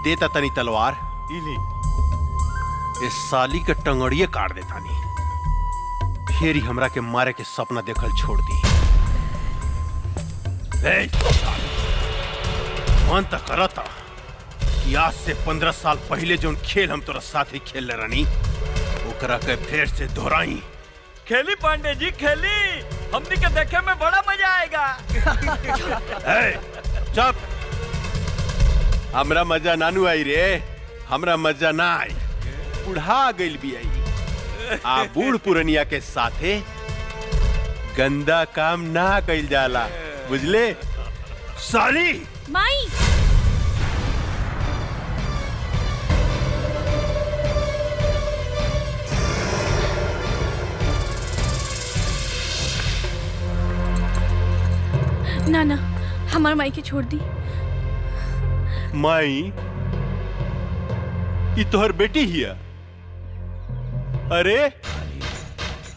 देता तनी तलवार, इस साली के टंगड़िए काट देता नी, फिर ही हमरा के मारे के सपना देखल छोड़ दी। मन तक करता कि आज से 15 साल पहले जो खेल हम तोरा साथ ही खेल रानी, ओकरा के फिर से दोहराई। खेली पांडे जी खेली, हमनी के देखे में बड़ा मजा आएगा। चुप, हमरा मजा नानू आई रे, हमरा मजा ना आई, बुढ़ा गइल भी आई। आ बूढ़ पुरनिया के साथे गंदा काम ना कइल जाला, बुझले साली। माई ना ना, हमार माई के छोड़ दी। माई ये तोहर बेटी हिया? अरे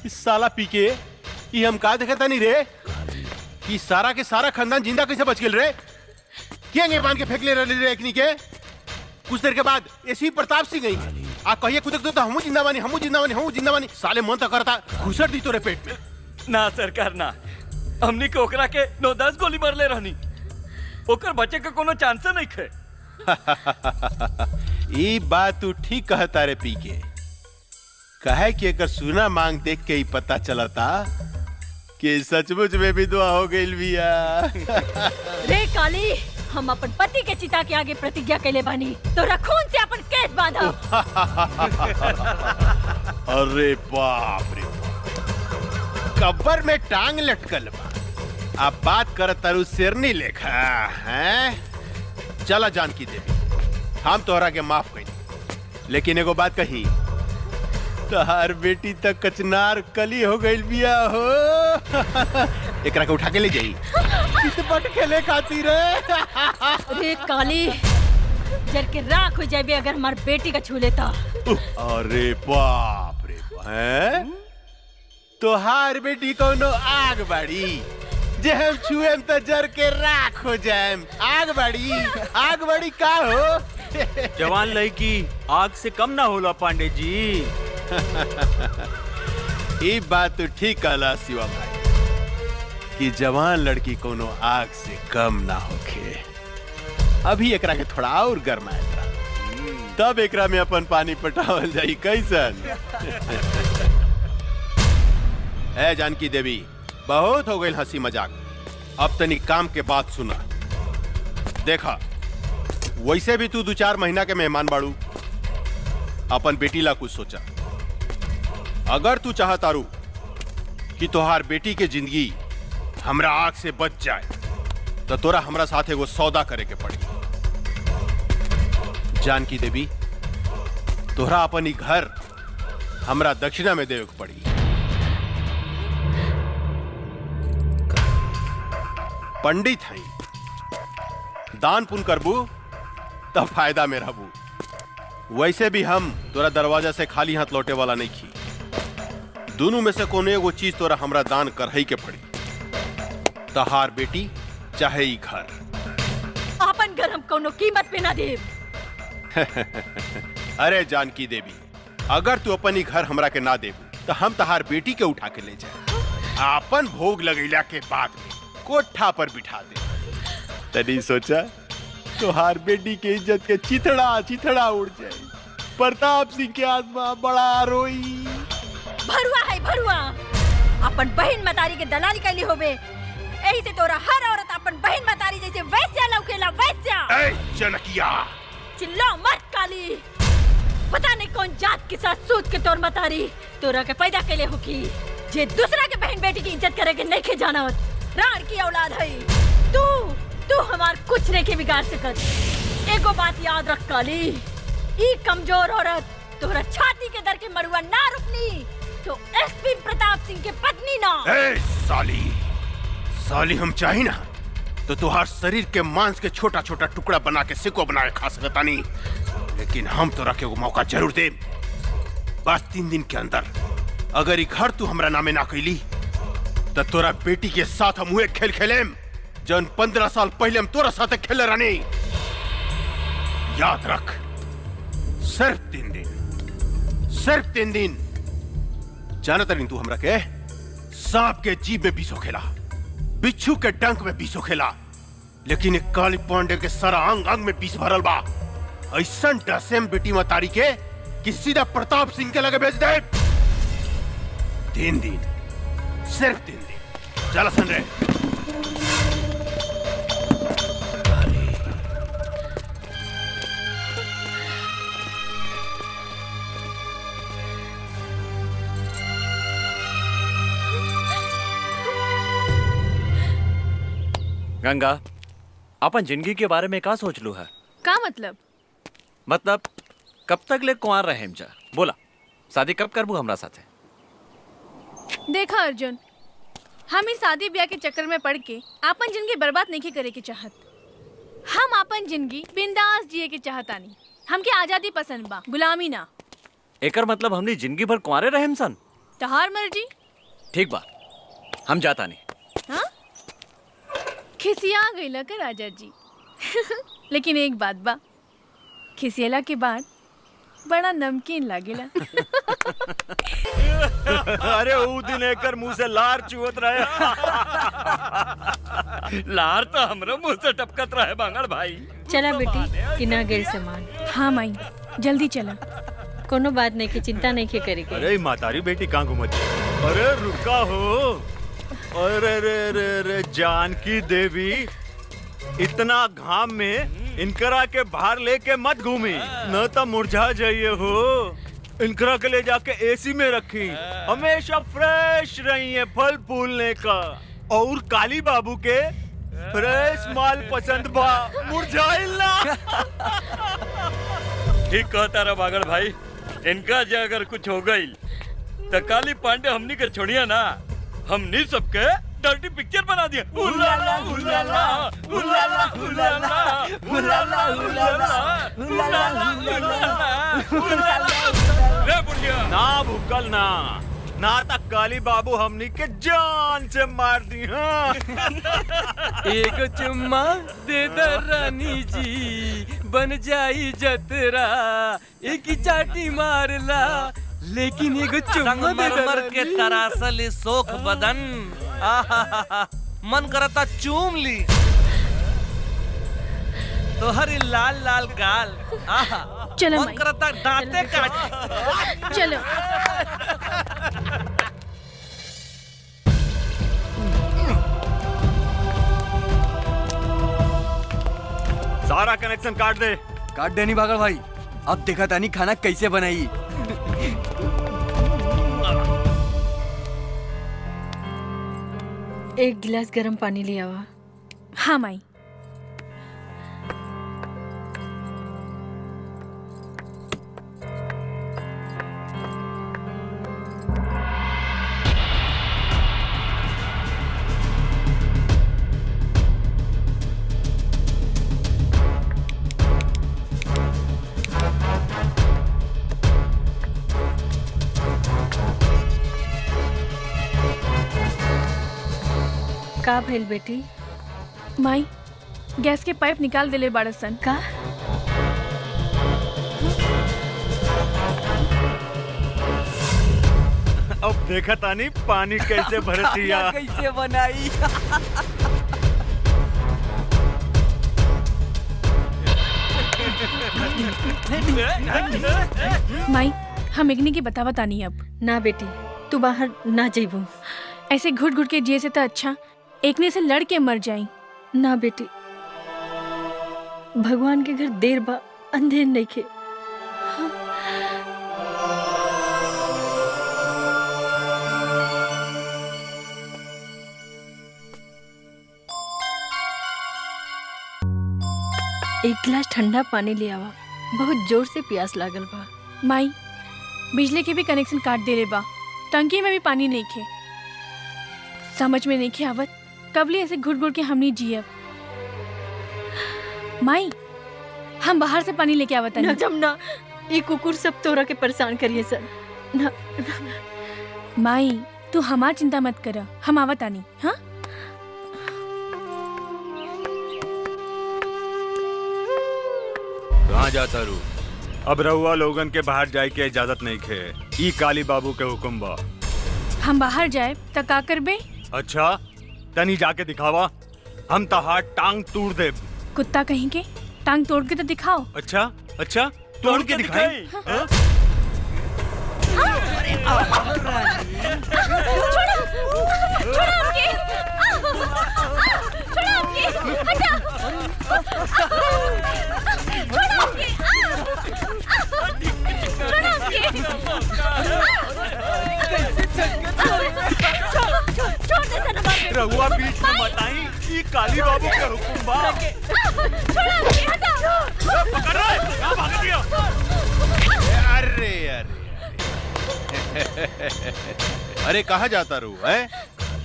इस साला पीके ये हम का देखता नहीं रे कि सारा के सारा खानदान जिंदा कैसे बच गेल रे? क्या बांध के फेंक ले रहे रे एकनी के? कुछ देर के बाद ऐसी प्रताप सिंह गई आ कहिए कुदक दो तो हमू जिंदा बानी, हमू जिंदा बानी, हमू जिंदा बानी। साले मन तो करता घुसर दी तोरे पेट में। ना सरकार ना, हमनी के ओकरा के 9-10 गोली मारले रहनी, ओकर बचे के कोनो चांस नहीं खे। ये बात तू ठीक कहता रे पीके, कहे कि अगर सुना मांग देख के ही पता चलता कि सचमुच में भी दुआ हो गई बिया। रे काली, हम अपन पति के चिता के आगे प्रतिज्ञा कैले बानी, तोरा खून से अपन केस बांधा। अरे बाप रे, कब्र में टांग लटकल बा, अब बात कर तरु शेरनी लेखा हैं? चला जानकी देवी, हम तोहरा के माफ कही, लेकिन एगो बात कही, तोहार बेटी तक कचनार कली हो गई बिया हो। एकरा के उठा के ले जाई, चितपट खेले खातिर। रे काली, जर के राख हो जाबे अगर हमार बेटी का छू लेता। अरे बाप रे बाप, तोहार बेटी कोनो आग बाड़ी, जे हम छुएम तो जर के राख हो जाएम। आग बड़ी का हो? जवान लड़की आग से कम ना होला पांडे जी। ये बात तो ठीक कहला शिवा भाई कि जवान लड़की कोनो आग से कम ना होखे। अभी एकरा के थोड़ा और गरमाएगा, तब एकरा में अपन पानी पटावल जाई कैसन। ए जानकी देवी, बहुत हो गई हंसी मजाक, अब तनी काम के बात सुना। देखा, वैसे भी तू 2-4 महीना के मेहमान बाड़ू, अपन बेटी ला कुछ सोचा। अगर तू चाहतारू कि तोहार बेटी के जिंदगी हमरा आग से बच जाए, तो तोरा हमरा साथ एगो सौदा करे के पड़ी। जानकी देवी, तोहरा अपन ही घर हमरा दक्षिणा में देवे के पड़ी। पंडित हैं, दान पुण्य करबू तब फायदा में रहबू। वैसे भी हम तोरा दरवाजा से खाली हाथ लौटे वाला नहीं खी। दोनों में से कोनो एगो चीज तोरा हमरा दान करही के पड़ी। तहार बेटी चाहे ई घर। अपन घर हम कोनो कीमत पे ना देब। अरे जानकी देवी, अगर तू अपन ही घर हमरा के ना देबू तो हम तहार बेटी के उठा के ले जाए, अपन भोग लगैला के बाद में कोठा पर बिठा दे। तनी सोचा तोहार बेटी के इज्जत के चिथड़ा चिथड़ा उड़ जाए। प्रताप सिंह के आत्मा बड़ा रोई। भरुआ है भरुआ, अपन बहन मतारी के दलाली कैली होबे। एही से तोरा हर औरत अपन बहन मतारी जैसे वैस्या लौकेला वैस्या। ए जनकिया, चिल्ला मत काली। पता नहीं कौन जात के साथ सूत के तोर मतारी तोरा के पैदा कैले हो की जे दूसरा के बहन बेटी की इज्जत करे के नहीं के जानत। राण की औलाद है तू हमार कुछ नहीं के बिगाड़ सकत। एगो बात याद रख काली, ई कमजोर औरत तोरा छाती के दर के मरुआ ना रुकनी तो एसपी प्रताप सिंह के पत्नी ना। ए साली हम चाही ना तो तुहार शरीर के मांस के छोटा छोटा टुकड़ा बना के सिको बना के खा सकता नहीं, लेकिन हम तोरा के वो मौका जरूर दे। बस 3 दिन के अंदर अगर ई घर तू हमरा नामे ना कैली तो तोरा बेटी के साथ हम हुए खेल खेलेम जन 15 साल पहले हम तोरा साथ खेले रहनी। याद रख, सिर्फ 3 दिन, सिर्फ 3 दिन। जानत नहीं तू हमरा के सांप के जीभ में बीसो खेला, बिच्छू के डंक में बीसो खेला, लेकिन एक काली पांडे के सारा अंग अंग में बीस भरल बा। ऐसा डसेम बेटी मतारी के कि सीधा प्रताप सिंह के लगे भेज दे। 3 दिन, सिर्फ 3 दिन। चला सन रे। गंगा, अपन जिंदगी के बारे में का सोच लू है? का मतलब कब तक ले कुंवार रहे जा? बोला, शादी कब करबू हमरा साथे? देखा अर्जुन, हम इस शादी ब्याह के चक्कर में पड़ के अपन जिंदगी बर्बाद नहीं करे के चाहत। हम अपन जिंदगी बिंदास जिए के चाहतानी। हमके आजादी पसंद बा, गुलामी ना। एकर मतलब हमनी जिंदगी भर कुंवारे रहेम सन? तहार मर्जी। ठीक बा, हम जाता नहीं। हाँ? खिसिया गईला का राजा जी। लेकिन एक बात बा, खिसियला के बाद बड़ा नमकीन लागेला। अरे ऊ दिन एकर मुंह से लार चुवत रहे। लार तो हमरो मुंह से टपकत रहे बांगड़ भाई। चला बेटी, किना गेल सामान। हाँ माई, जल्दी चला। कोनो बात नहीं की चिंता नहीं के करेगी। अरे मातारी बेटी कहाँ घूमती? अरे रुका हो। अरे रे रे रे जानकी देवी, इतना घाम में इनकरा के बाहर लेके मत घूमी, न तो मुरझा जाइए हो। इनकरा के ले जाके एसी में रखी, हमेशा फ्रेश रही है फल फूलने का। और काली बाबू के फ्रेश माल पसंद बा, मुरझाइल ना। ठीक कहता रहा बागड़ भाई। इनका जो अगर कुछ हो गई तो काली पांडे हमनी के छोड़िया ना, हमनी सबके डर्टी पिक्चर बना दिया। उलाला उलाला उलाला उलाला उलाला उलाला उलाला। रे बुढ़िया, ना भूकल ना तक काली बाबू हमनी के जान से मार दी। हाँ। एक चुम्मा दे दो रानी जी, बन जाई जतरा। एक चाटी मारला, लेकिन एक चुम्मा दे दो के तरासल सोख बदन, मन करता चूम ली तो हरी लाल लाल गाल। चलो मन माई, करता दांते काट। चलो। सारा कनेक्शन काट दे। काट देनी बागड़ भाई, अब देखा तानी खाना कैसे बनाई। एक गिलास गर्म पानी ले आवा। हाँ माई। का भेल बेटी? माई गैस के पाइप निकाल देले बाड़सन। का? अब देखा तानी पानी कैसे भरतिया। कैसे बनाई? माई हम एकनी की बतावत आनी अब। ना बेटी, तू बाहर ना जेबू। ऐसे घुट घुट के जिए से तो अच्छा एकने से लड़ के मर जाई। ना बेटी, भगवान के घर देर बा अंधेर नहीं खे। एक गिलास ठंडा पानी ले आवा, बहुत जोर से प्यास लागल बा। माई बिजली के भी कनेक्शन काट देले बा, टंकी में भी पानी नहीं खे। समझ में नहीं खे आवत कबली ऐसे घुट घुट के हमनी जियब। माई हम बाहर से पानी लेके आवत ना जमुना, ये कुकुर सब तोरा के परेशान करिए सर। ना माई तू हमार चिंता मत कर, हम आवत आनी। हाँ कहाँ जाता रू? अब रहुआ लोगन के बाहर जाए के इजाजत नहीं खे। ई काली बाबू के हुक्म बा। हम बाहर जाए तो का करबे? अच्छा तनी जाके दिखावा, हम तहार टांग तोड़ दे। कुत्ता कहीं के टांग तोड़ के तो दिखाओ। अच्छा अच्छा तोड़ के दिखाई। हाँ? रहुआ बीच में मत आई, ये काली बाबू का हुक्म बा। पकड़ रहा है, कहाँ भाग दिया? अरे अरे अरे कहाँ जाता रू है?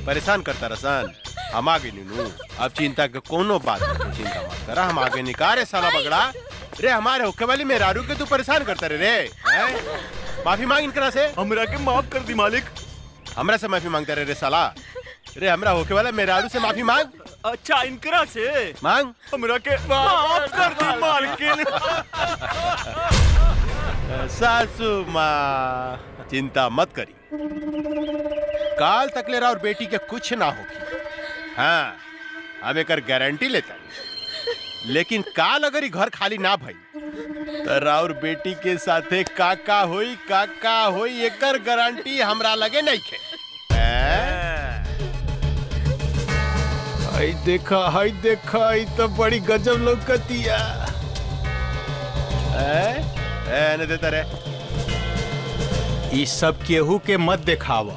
परेशान करता रसान। हम आगे नीनू, अब चिंता के कोनो बात नहीं, चिंता मत करा, हम आगे निकारे साला बगड़ा। रे हमारे होके वाली मेहरारू के तू परेशान करता रे हैं? माफी मांग इनकरा से। हमरा के माफ कर दी मालिक। हमरा से माफी मांगता रे साला। रे हमरा होके वाला मेहरारू से माफी मांग। अच्छा इनकरा से मांग। हमरा के माफ कर दी मालकिन। सासू माँ चिंता मत करी, काल तक ले और बेटी के कुछ ना होगी। हाँ हम एक गारंटी लेता, लेकिन काल अगर ही घर खाली ना भई तो राउर बेटी के साथे काका होई एकर गारंटी हमरा लगे नहीं खे। हाय देखा ई तो बड़ी गजब लौकतिया। ने देता रे, ई सब केहू के मत दिखावा,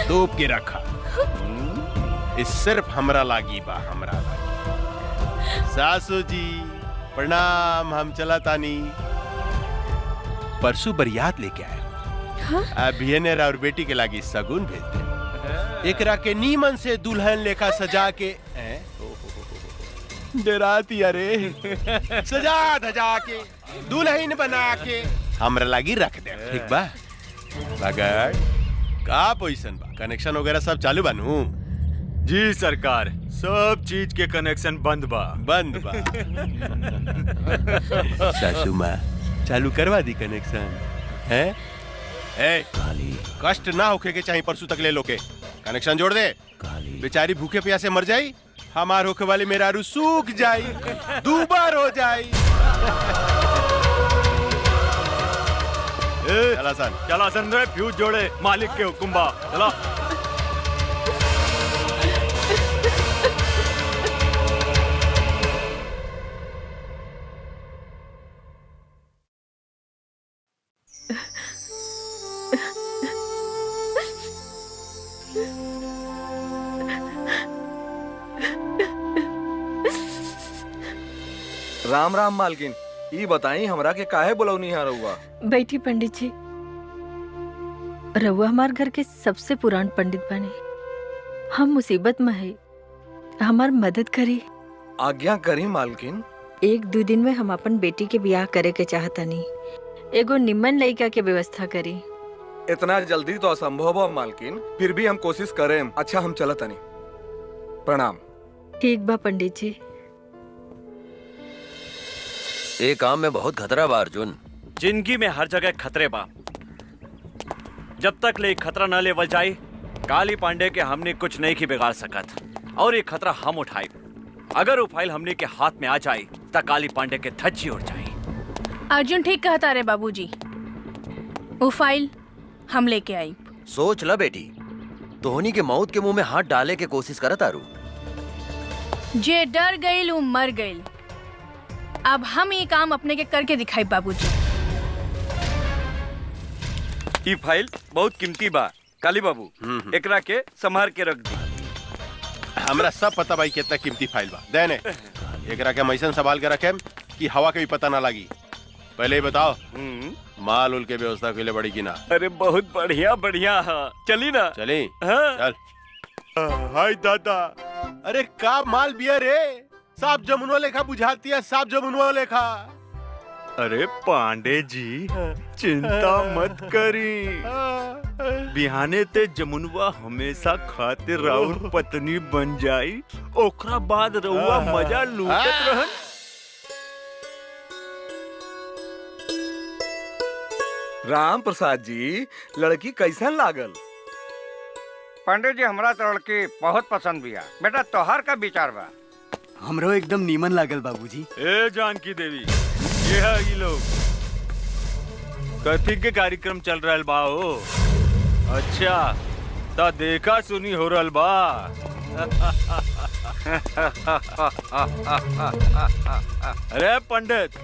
तोप के रखा। इस सिर्फ हमरा लागी बा, हमरा लागी। सासू जी प्रणाम, हम चला तानी। परसों बरियात लेके आए। हाँ? अभी ने और बेटी के लागी सगुन भेज दे। एकरा के नीमन से दुल्हन लेखा सजा के डराती अरे सजा धजा के दुल्हन बना के हमरा लागी रख दे, ठीक बा? मगर का पोजीशन बा, कनेक्शन वगैरह सब चालू बनू? जी सरकार, सब चीज के कनेक्शन बंद बा। सासू माँ चालू करवा दी कनेक्शन है? कष्ट ना होके के चाहिए, परसों तक ले लो के कनेक्शन जोड़ दे। बेचारी भूखे प्यासे मर जाई, हमार होके वाली मेहरारू सूख जाई, दूबार हो जाई। चला सन रे, फ्यूज जोड़े, मालिक के हुक्म बा। चला राम राम मालकिन, ई बताई हमरा के काहे बुलौनी है रहुआ? बैठी पंडित जी। रहुआ हमार घर के सबसे पुरान पंडित बने, हम मुसीबत में है, हमार मदद करी। आज्ञा करी मालकिन। एक दो दिन में हम अपन बेटी के ब्याह करे के चाहता नहीं, एगो निम्मन लड़का के व्यवस्था करी। इतना जल्दी तो असंभव है मालकिन, फिर भी हम कोशिश करें। अच्छा हम चलत नहीं। प्रणाम। ठीक बा पंडित जी। ए काम में बहुत खतरा बा अर्जुन। जिंदगी में हर जगह खतरे बा। जब तक ले खतरा न लेवल जाए काली पांडे के हमने कुछ नहीं की बिगाड़ सकत और ये खतरा हम उठाए। अगर वो फाइल हमने के हाथ में आ जाए तो काली पांडे के धज्जी उड़ जाए। अर्जुन ठीक कहता रे बाबूजी, वो फाइल हम लेके आई। सोच ल बेटी, तोहनी के मौत के मुंह में हाथ डाले के कोशिश करत आरू। जे डर गईल वो मर गईल। अब हम ये काम अपने के करके दिखाई बाबूजी। ये फाइल बहुत कीमती बा काली बाबू, एकरा के संभाल के रख दी। हमरा सब पता भाई कितना कीमती फाइल बा। देने एकरा के हम ऐसन संभाल के रखे कि हवा के भी पता ना लगी। पहले ही बताओ माल उल के व्यवस्था के लिए बड़ी की ना। अरे बहुत बढ़िया बढ़िया है, चली ना। चली हाँ। चल। हाय दादा, अरे का माल बिया रे, साफ जमुनवा लेखा बुझाती है, साफ जमुनवा लेखा। अरे पांडे जी चिंता मत करी, बिहाने ते जमुनवा हमेशा खातिर राउर पत्नी बन जाई, ओकरा बाद रउआ मजा लूटत रहन। राम प्रसाद जी, लड़की कैसन लागल? पांडे जी हमरा तो लड़की बहुत पसंद बिया। बेटा तोहार का विचार बा? हमरो एकदम नीमन लागल बाबूजी। ए जानकी देवी, ये है ये लोग कथी के कार्यक्रम चल रहल बा हो? अच्छा ता देखा सुनी हो रहल बा। अरे पंडित,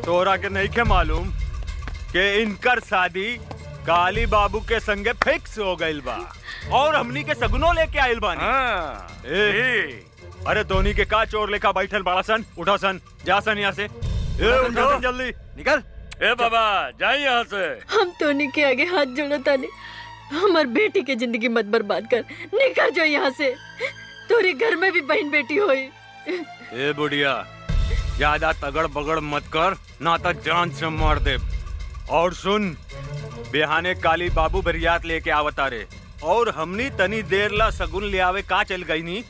तोरा के नहीं के मालूम कि इनकर शादी काली बाबू के संगे फिक्स हो गइल बा और हमनी के सगुनो लेके आइल बानी। अरे धोनी के का चोर लेखा बैठल बड़ा सन, उठा सन, जा सन यहाँ से। उठा सन जल्दी निकल। ए बाबा जाए यहाँ से। हम तोनी के आगे हाथ जोड़ो ताने, हमार बेटी के जिंदगी मत बर्बाद कर। निकल जाओ यहाँ से, तोरे घर में भी बहन बेटी होई। ए बुढ़िया, ज्यादा तगड़ बगड़ मत कर, ना तो जान से मार दे। और सुन, बिहाने काली बाबू बरियात लेके आवता रे और हमनी तनी देर ला सगुन ले आवे का चल गई नी।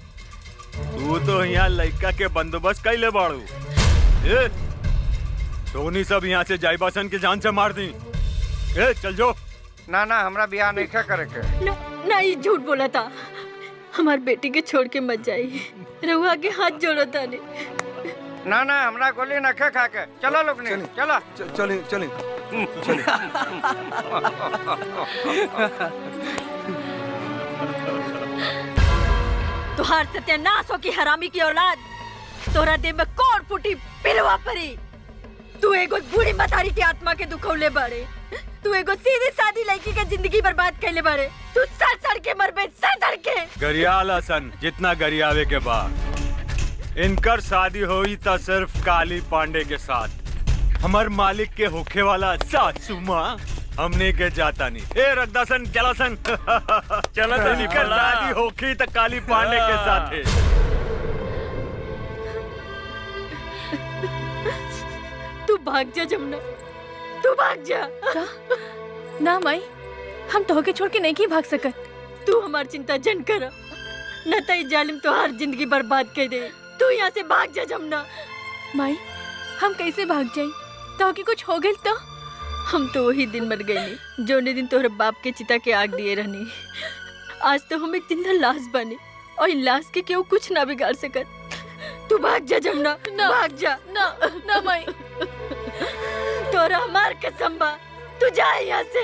तू तो यहाँ लड़का के बंदोबस्त कैले बाड़ू। धोनी सब यहाँ से जाइबासन के जान से मार दी। ए चल जो। ना ना हमरा बियाह नहीं करे के। ना ये झूठ बोला था। हमार बेटी के छोड़ के मत जाइए, रहुआ के हाथ जोड़ो ताने। ना ना हमरा गोली न खा के। चलो लोग ने चला। चले चले चले। तुहार सत्यानाश हो की हरामी की औलाद, तोरा देह में कौन फूटी पिलवा परी। तू एगो बूढ़ी मतारी की आत्मा के दुखौले बाड़े, तू एगो सीधी सादी लड़की के जिंदगी बर्बाद कैले बाड़े। तू सड़ सड़ के मरबे, सड़ सड़ के। गरियाल हसन जितना गरियावे के बाद इनकर शादी हुई था सिर्फ काली पांडे के साथ। हमार मालिक के होखे वाला सासू माँ हमने के जाता नहीं। ए रगदासन चलासन चला तो निकल। शादी होखी तो काली पांडे के साथ है। तू भाग जा जमुना, तू भाग जा। ना माई, हम तोहके छोड़ के नहीं की भाग सकत। तू हमार चिंता जन कर, न तो जालिम तोहार जिंदगी बर्बाद कर दे। तू यहाँ से भाग जा जमुना। माई हम कैसे भाग जाई? तोहके कुछ हो गइल तो? हम तो वही दिन मर गए जो दिन तोहरे बाप के चिता के आग दिए रहनी। आज तो हम एक जिंदा लाश बने और इन लाश के केहू कुछ ना बिगाड़ सकत। तू भाग जा जमुना, भाग जा। ना ना माई, तोरा हमार कसम बा, तू जा यहाँ से।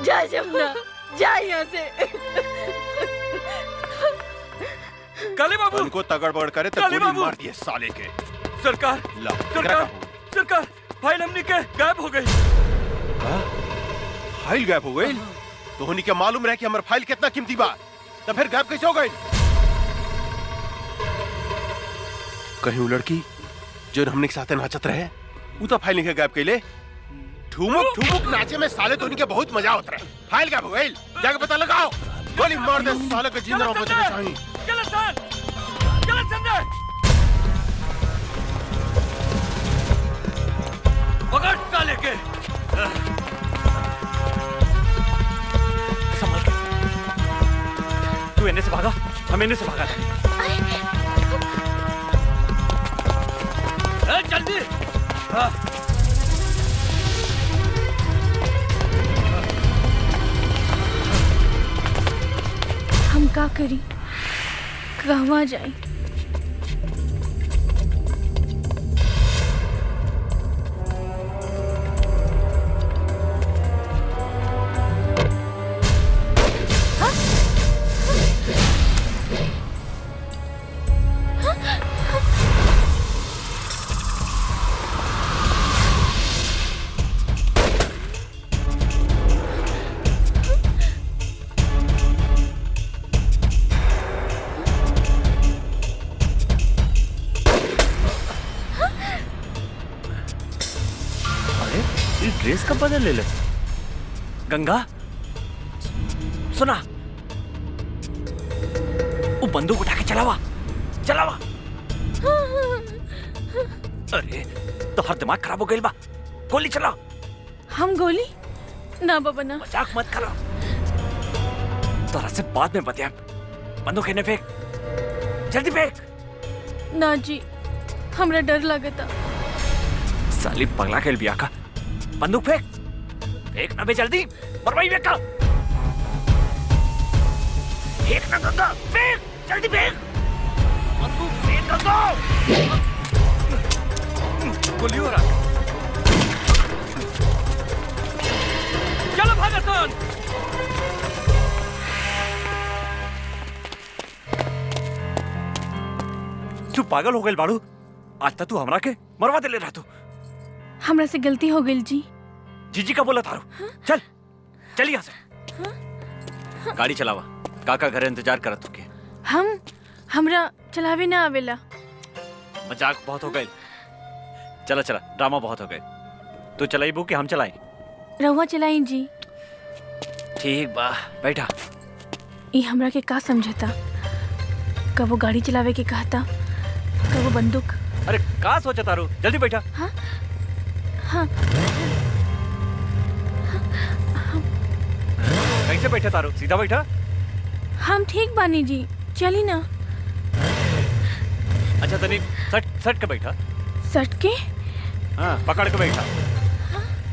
जा जमुना, जा यहाँ से। काली बाबू उनको तगड़ बगड़ करे तो काली गोली बाबू। मार दिए साले के। सरकार ला, सरकार सरकार, फाइल हमनी के गायब हो गई। फाइल गायब हो गई? तो होनी क्या मालूम रहे कि हमारा फाइल कितना कीमती बा, तो फिर गायब कैसे हो गई? कहीं वो लड़की जो हमने के साथ नाचत रहे, वो तो फाइल नहीं गायब कैले। ठुमुक ठुमुक नाचे में साले तो उनके बहुत मजा होता रहे। फाइल गायब हो गई, जाके पता लगाओ। गोली मार दे साले के, जिंदा बचने चाहिए। चलो सर, चलो संजय। पकड़ साले के। हम इन्हें से भागा था। जल्दी हम का करी, कहवा जाए? ड्रेस कब बदल ले? गंगा सुना, वो बंदूक उठा के चलावा चलावा। अरे तो हर दिमाग खराब हो गई बा, गोली चलाओ। हम गोली ना बाबा ना। मजाक मत करो, तोरा से बाद में बतिया। बंदूक इन्हें फेंक, जल्दी फेंक। ना जी, हमरा डर लगता। साली पगला खेल बिया का। बंदूक फेंक, फेंक ना बे जल्दी, बरवाई फेंक का। फेंक ना गंगा, फेंक जल्दी फेंक। बंदूक फेंक गंगा। गोली हो रहा। चलो भागसन। तू पागल हो गई बाड़ू, आज तक तू हमरा के मरवा दे ले रहा तू। हमरा से गलती हो गई जी। जीजी का बोला थारू। चल चल यहाँ से। गाड़ी चलावा, काका घर इंतजार करत तुके। हमरा चलावे ना आवेला। मजाक बहुत हो गई, चला चला, ड्रामा बहुत हो गए। तू चलाई बू कि हम चलाएं? रहुआ चलाई जी। ठीक बा, बैठा। ये हमरा के का समझता, कब वो गाड़ी चलावे के कहता, कब वो बंदूक। अरे का सोचा तारू, जल्दी बैठा। हाँ हाँ। कैसे बैठा तारू, सीधा बैठा। हम ठीक बानी जी, चली ना। अच्छा तनी सट सट के बैठा। सट के? हाँ पकड़ के बैठा।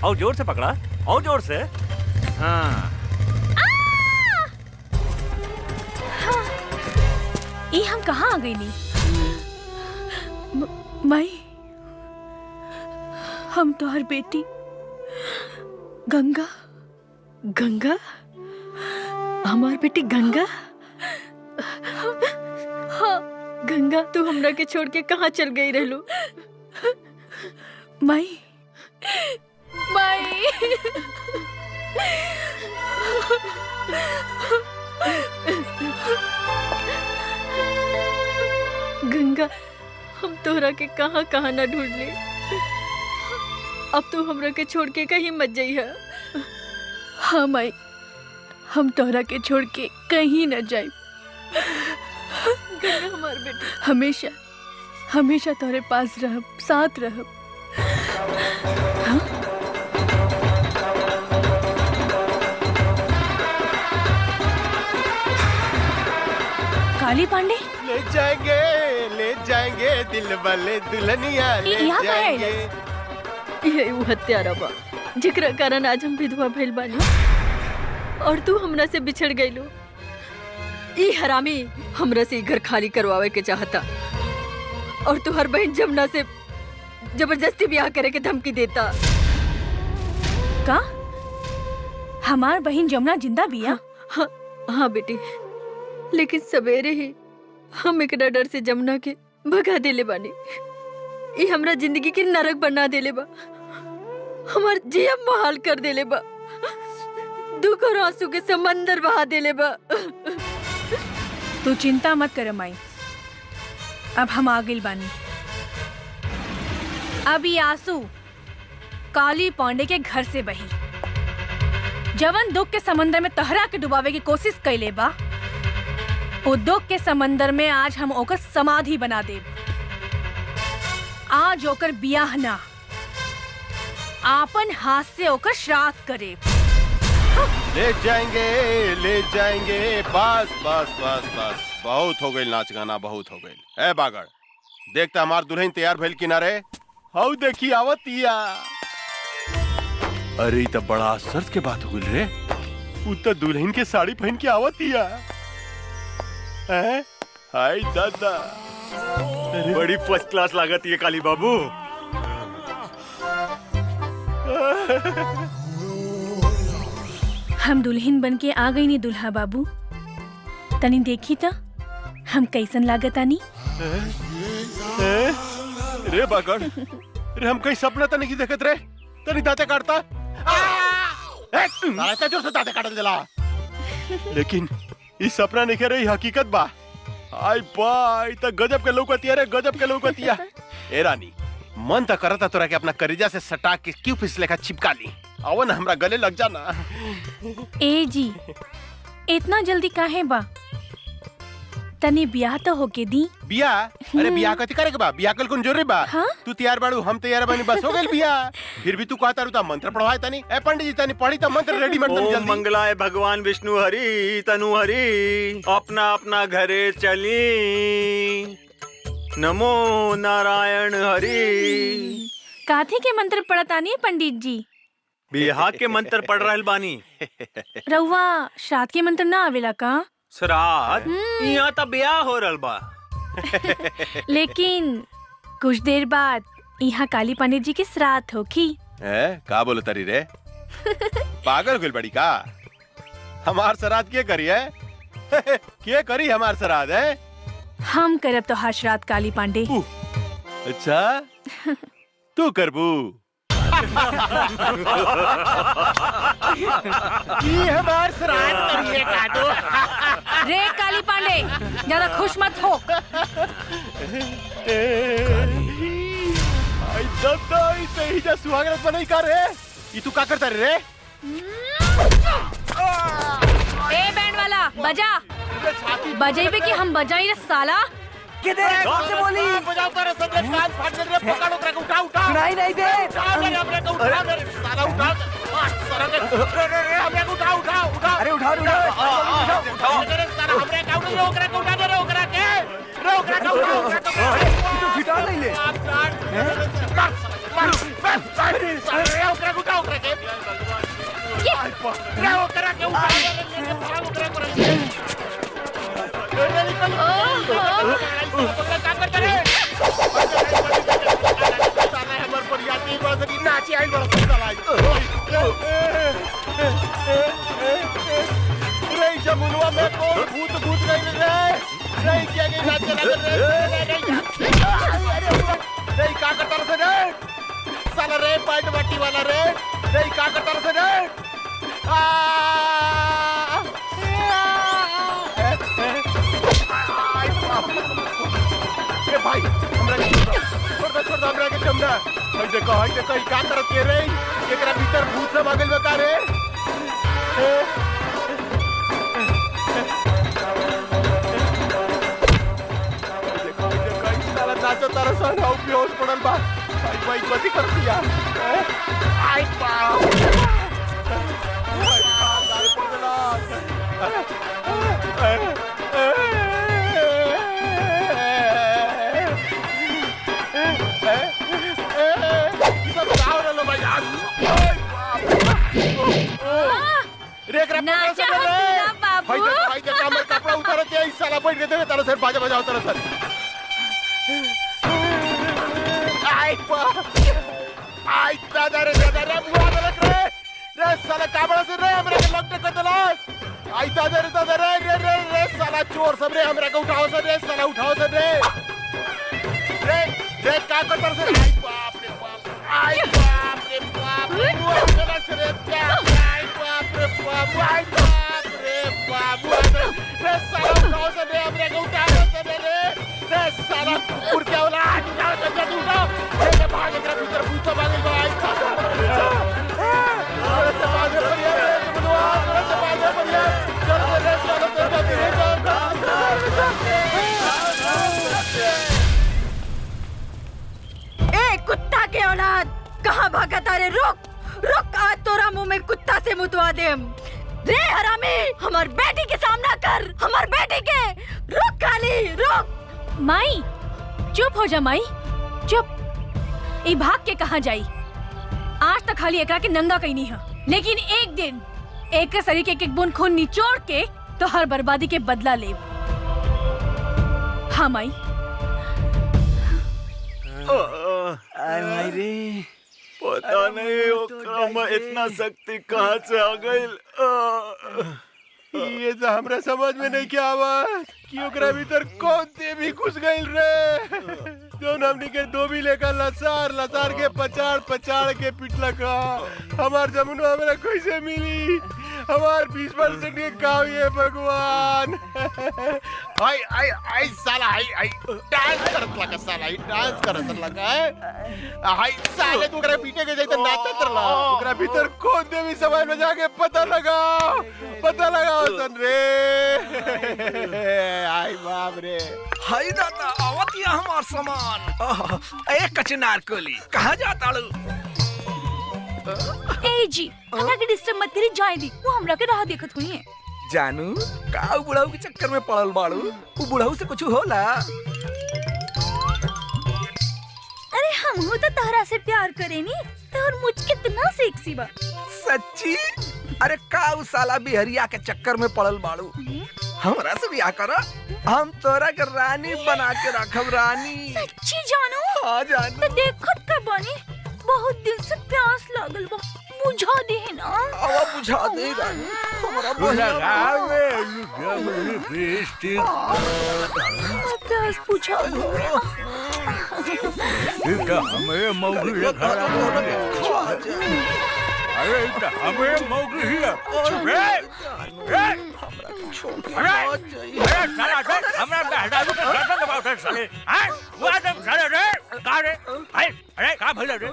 और जोर से पकड़ा, और जोर से। हाँ ये हम कहाँ आ गई नी? माई, हम तो हर बेटी गंगा। गंगा? हमार बेटी गंगा? हाँ गंगा, तू हमरा के छोड़ के कहाँ चल गई रहलू? माई माई गंगा, हम तोहरा के कहाँ कहाँ ना ढूंढ ले। अब तू हमरा के छोड़ के कहीं मत जाइए। हाँ माई, हम तोहरा के छोड़ के कहीं न जाए। गंगा हमार बेटी, हमेशा हमेशा तोहरे पास रहब, साथ रहब। हाँ? काली पांडे ले जाएंगे दिल वाले दुल्हनिया ले यहाँ का है? जाएंगे। ये वो हत्यारा बा जेकरा कारण आज हम विधवा भइल बानी और तू हमरा से बिछड़ गइलो। ई हरामी हमरा से घर खाली करवावे के चाहता और तू हर बहन जमुना से जबरदस्ती ब्याह करे के धमकी देता। का हमार बहन जमुना जिंदा बिया? हाँ, हाँ बेटी, लेकिन सवेरे ही हम एकरा डर से जमुना के भगा देले बानी। ये हमरा जिंदगी के नरक बना देले बा, हमार जिया मुहाल कर देले बा, दुख और आंसू के समंदर बहा देले बा। तू चिंता मत कर माई, अब हम आ गइल बानी। अब ये आंसू काली पांडे के घर से बही। जवन दुख के समंदर में तहरा के डुबावे की कोशिश कैले बा, वो दुख के समंदर में आज हम ओकर समाधि बना देब। आज ओकर बियाह ना, आपन हाथ से ओकर श्राद्ध करे। ले जाएंगे बस बस बस बस बहुत हो गई नाच गाना, बहुत हो गई। ए बागड़, देखता हमार दुल्हन तैयार भइल किनारे। हाउ देखी आवतिया। अरे तो बड़ा आश्चर्य के बात हो गई रे, उ तो दुल्हन के साड़ी पहन के आवतिया। हाय दादा, बड़ी फर्स्ट क्लास लागत ये काली बाबू। हम दुल्हन बन के आ गई नी दुल्हा बाबू। तनी देखी तो हम कैसन लागत आनी। रे बागड़, रे हम कहीं सपना तो नहीं देखत रे, तनी दांते काटता। साला इतना जोर से दांते काट देला। लेकिन इस सपना नहीं रही, हकीकत बा। आई बाई तो गजब के लौकतिया रे, गजब के लौकतिया। ए रानी, मन तो करता तोरा के अपना करेजा से सटा के क्यों फिसले का चिपका ली। आओ ना हमरा गले लग जाना। ए जी, इतना जल्दी काहे बा? तनी ब्याह तो होके दी। बिया? अरे बिया कथी करे के बा? बिया कल कौन जरूरी बा? हाँ? तू तैयार बाड़ू, हम तैयार बानी, बस हो गइल बिया। फिर भी तू कहता रुता मंत्र पढ़वाए तनी। ए पंडित जी तनी पढ़ी त मंत्र रेडीमेड तनी ओम जल्दी। मंगलाय भगवान विष्णु हरि तनु हरि, अपना अपना घरे चली। नमो नारायण हरि। काथे के मंत्र पढ़तानी पंडित जी? बिहार के मंत्र पढ़ रहल बानी। रउआ श्राद्ध के मंत्र ना आवेला का? श्राद्ध? यहाँ तो ब्याह हो रहल बा। लेकिन कुछ देर बाद यहाँ काली पंडित जी के श्राद्ध होखी। का बोलो तरी रे? पागल गइल बड़ी का? हमार श्राद्ध के करी है? के करी हमार श्राद्ध है? हम करब तो हर श्राद्ध काली पांडे। अच्छा, तू करबू? ये हमार श्राद्ध करिए का दो। रे काली पांडे, ज्यादा खुश मत हो। आई दादा, इसे ही जा सुहागरात बनाई का रे? ये तू का करता रे? ए बैंड वाला, बजा। बजाइबे कि हम बजाई रे साला। किधर से बोली? बजाओ तेरे संगे कान फाड़ दे रे, पकड़ो तेरे को, उठा। सुनाई नहीं दे। उठा मेरे, हमरे को उठा मेरे, साला उठा। साला रे हमरे को उठा। अरे उठाओ। तेरे साला हमरे का उठा, ओकरा को उठा दे रे, ओकरा के। रे ओकरा का उठा। तू फिटा नहीं ले। रे ओकरा को उठा, ओकरा के। रे ओकरा के उठा ओकरा को। जमुनवा में कौन भूत नहीं रे? क्या का करता रे? साला रे पाइट बाटी वाला रे, का करता रे? भाई छोड़ दो हमरा के चमड़ा। हई देखो ई का करत रे? एकरा भीतर भूत सब आगल बका रे। देखो ई साला नाचो तारा सन हाउ बेहोश पड़ल बा। भाई गति कर दिया। आई बाप, गाड़ी पड़ गला। नाचा हो दूल्हा बाबू। भाई हमर कपड़ा उतारते है, इस साला बैठ के देखे तारा सर बाजा बजाओ तारा सर। आई दादा रे बुआ गलत रे साला काबड़ा से रे हमरा के लपटे कर देला। आई दादा रे साला चोर सब रे, हमरा के उठाओ से रे, साला उठाओ से रे का करता से। आई बाप रे बाप, आई बाप रे बाप, बुआ गलत रे, आई बाप रे बाप, आई बाप रे बाप, रे साला उठाओ से रे, हमरा के उठाओ से रे साला कुकुर क्या होला, उठाओ से जल्दी उठाओ। रे भाग एकरा भीतर भूत सब आ गइल बा। आई ए कुत्ता के औलाद, कहाँ भागा तारे? रुक आज तोरा मुंह में कुत्ता से मुतवा देम। रे हरामी, हमार बेटी के सामना कर, हमार बेटी के। रुक काली, रुक। माई चुप हो जा माई, चुप। ई भाग के कहाँ जाई? आज तक खाली एकरा के नंगा कहीं नहीं है, लेकिन एक दिन एक शरीर के एक बूंद खून निचोड़ के तो हर बर्बादी के बदला ले। हाँ माई। पता नहीं ओकरा में इतना शक्ति कहाँ से आ गई। ये तो हमरा समझ में नहीं क्या आवाज कि ओकरा भीतर कौन देवी घुस गइल रे। जौन हमनी के धोबी लेकर लसार लसार के पचाड़ पचाड़ के पिटला का। हमार जमुना हमरा कैसे मिली? हमार 20% के गाँव ये भगवान। आई आई आई साला आई आई डांस करत लगा, साला आई डांस करत लगा है। आई साले तू ओकरा पीटे के जैसे नाचत रहा। ओकरा भीतर कौन देवी सवाल में जाके पता लगा सन रे। आई बाप रे। हाय दादा आवतिया हमार सामान। एक कचनार कोली कहाँ जाता लू? ए जी हमरा के डिस्टर्ब मत करी, जाए दी। वो हमरा के राह देखत हुई है। जानू का बुढ़ाऊ के चक्कर में पड़ल बाड़ू? वो बुढ़ाऊ से कुछ होला? अरे हम हो तो तहरा से प्यार करेनी, तोर मुझ कितना सेक्सी बा। सच्ची? अरे का उ साला बिहरिया के चक्कर में पड़ल बाड़ू? हमरा से ब्याह करा, हम तोरा के रानी बना के रखब। रानी सच्ची जानू? हाँ जानू। तो देखत का बानी, बहुत दिन से प्यास लागल बा, बुझा दे ना। आवा बुझा दे रानी। हमरा प्यास बुझा दो। हमें मौगी हमें मौगी हमरा मेहरारू के गर्दन दबाव थे साले। हैं वो आदम साले रे का रे? अरे का भइल रे?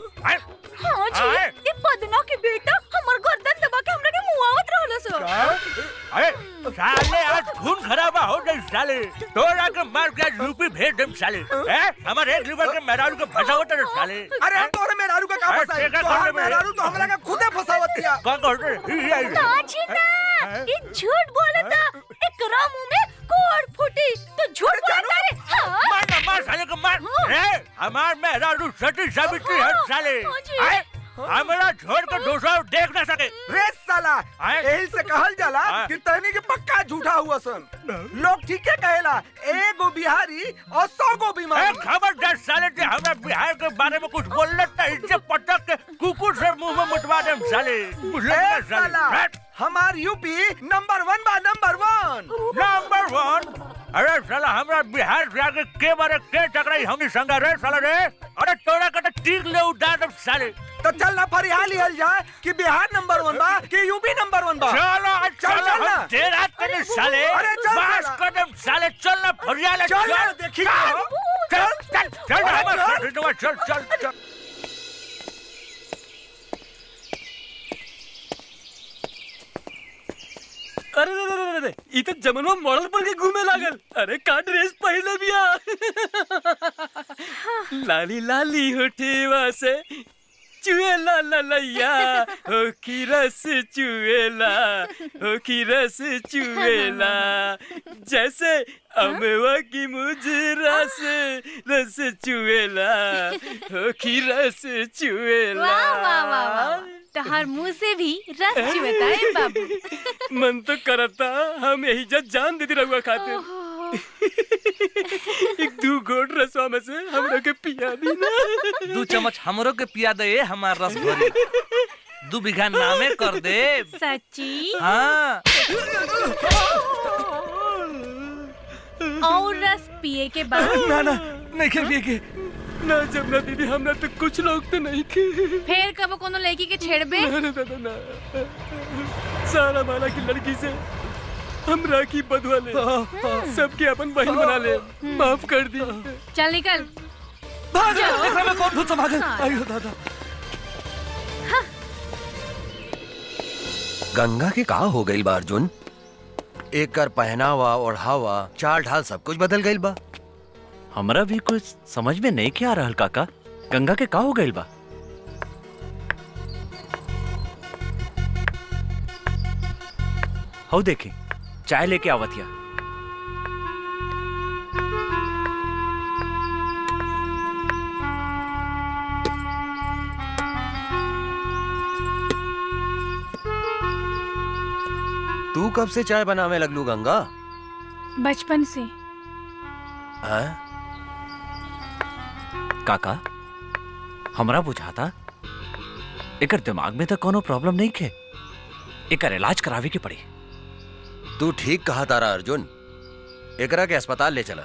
हाँ जी, ये पदना के बेटा हमर गर्दन दबा के हमरा के मुआवत रहल सो। अरे साले आज खून खराबा हो गई साले। तोरा के मार के यूपी भेज देम साले। हैं हमारे एक लीवर के मेहरारू के फसावत रे साले। अरे तोरे मेहरारू का का फसाई? तोहर मेहरारू तो हमरा के खुदे फसावतिया। का कहत रे? ना जी ना, ये झूठ बोलता। एकरा मुंह में कोड़ फूटी तो झूठ बोलता रे। हाँ? मार ना मार साले को मार। रे हमार मेहरारू सती सावित्री है साले। हैं हमरा छोड़ के दूसरा देख ना सके। रे साला यही से कहल जाला कि तहनी के पक्का झूठा हुआ सन। लोग ठीक है कहेला, एगो बिहारी और 100 गो बीमारी। खबरदार साले ते हमरा बिहार के बारे में कुछ बोलना नहीं, इज्जत पटक के कुकुर से मुंह में मुतवा दे साले। ए साला हमार यूपी नंबर 1 बा, नंबर 1। नंबर 1? अरे साला हमरा बिहार से आगे के बारे के टकराई हमनी संगा रे साला रे। अरे तोरा के टीक ले उड़ा दे साले। तो चल ना फरिया लिहल जाए कि बिहार नंबर 1 बा कि यूपी नंबर 1 बा। चलो चल चल ना। देर रात के साले। अरे चल बस कदम साले चल ना फरिया ले। चल ना देखी चल चल चल चल चल। अरे रे ई तो जमनवा मॉडल पर के घूमे लागल। अरे का ड्रेस पहले बिया। लाली लाली होठेवा से चुएला ललैया, हो की रस चुएला, हो की रस चुएला, जैसे अमवा की मुजरा से रस चुएला, हो की रस चुएला। वाह वाह वाह वाह, तहार मुंह से भी रस चुएता है बाबू। मन तो करता हम यही जान दे दी रहुआ खातिर। एक 2 घोट रसवा में से हमरो के पिया दी ना। 2 चम्मच हमरो के पिया दे हमार रस भरी। 2 बीघा नामे कर दे। सच्ची? हाँ। और रस पिए के बाद? ना ना नहीं के पिए के ना जमुना दीदी, हमरा तो कुछ लोग तो नहीं के। फिर कब कोनो लड़की के छेड़बे? ना दादा ना, सारा माला की लड़की से हमरा की बदवा ले, सबके अपन बहन बना ले, माफ कर दी। चल निकल भाग। देखा मैं कौन भूत समागल। आयो दादा। गंगा के का हो गई बा अर्जुन? एक कर पहनावा ओढ़ावा चाल ढाल सब कुछ बदल गई बा। हमरा भी कुछ समझ में नहीं क्या आ रहल काका। गंगा के का हो गई बा? हो देखी चाय लेके आवतिया। तू कब से चाय बनावे लगलू गंगा? बचपन से। हाँ? काका हमरा बुझाता एकर दिमाग में तो कोनो प्रॉब्लम नहीं खे, एकर इलाज करावे के पड़ी। तू ठीक कहा तारा अर्जुन, एकरा के अस्पताल ले चला,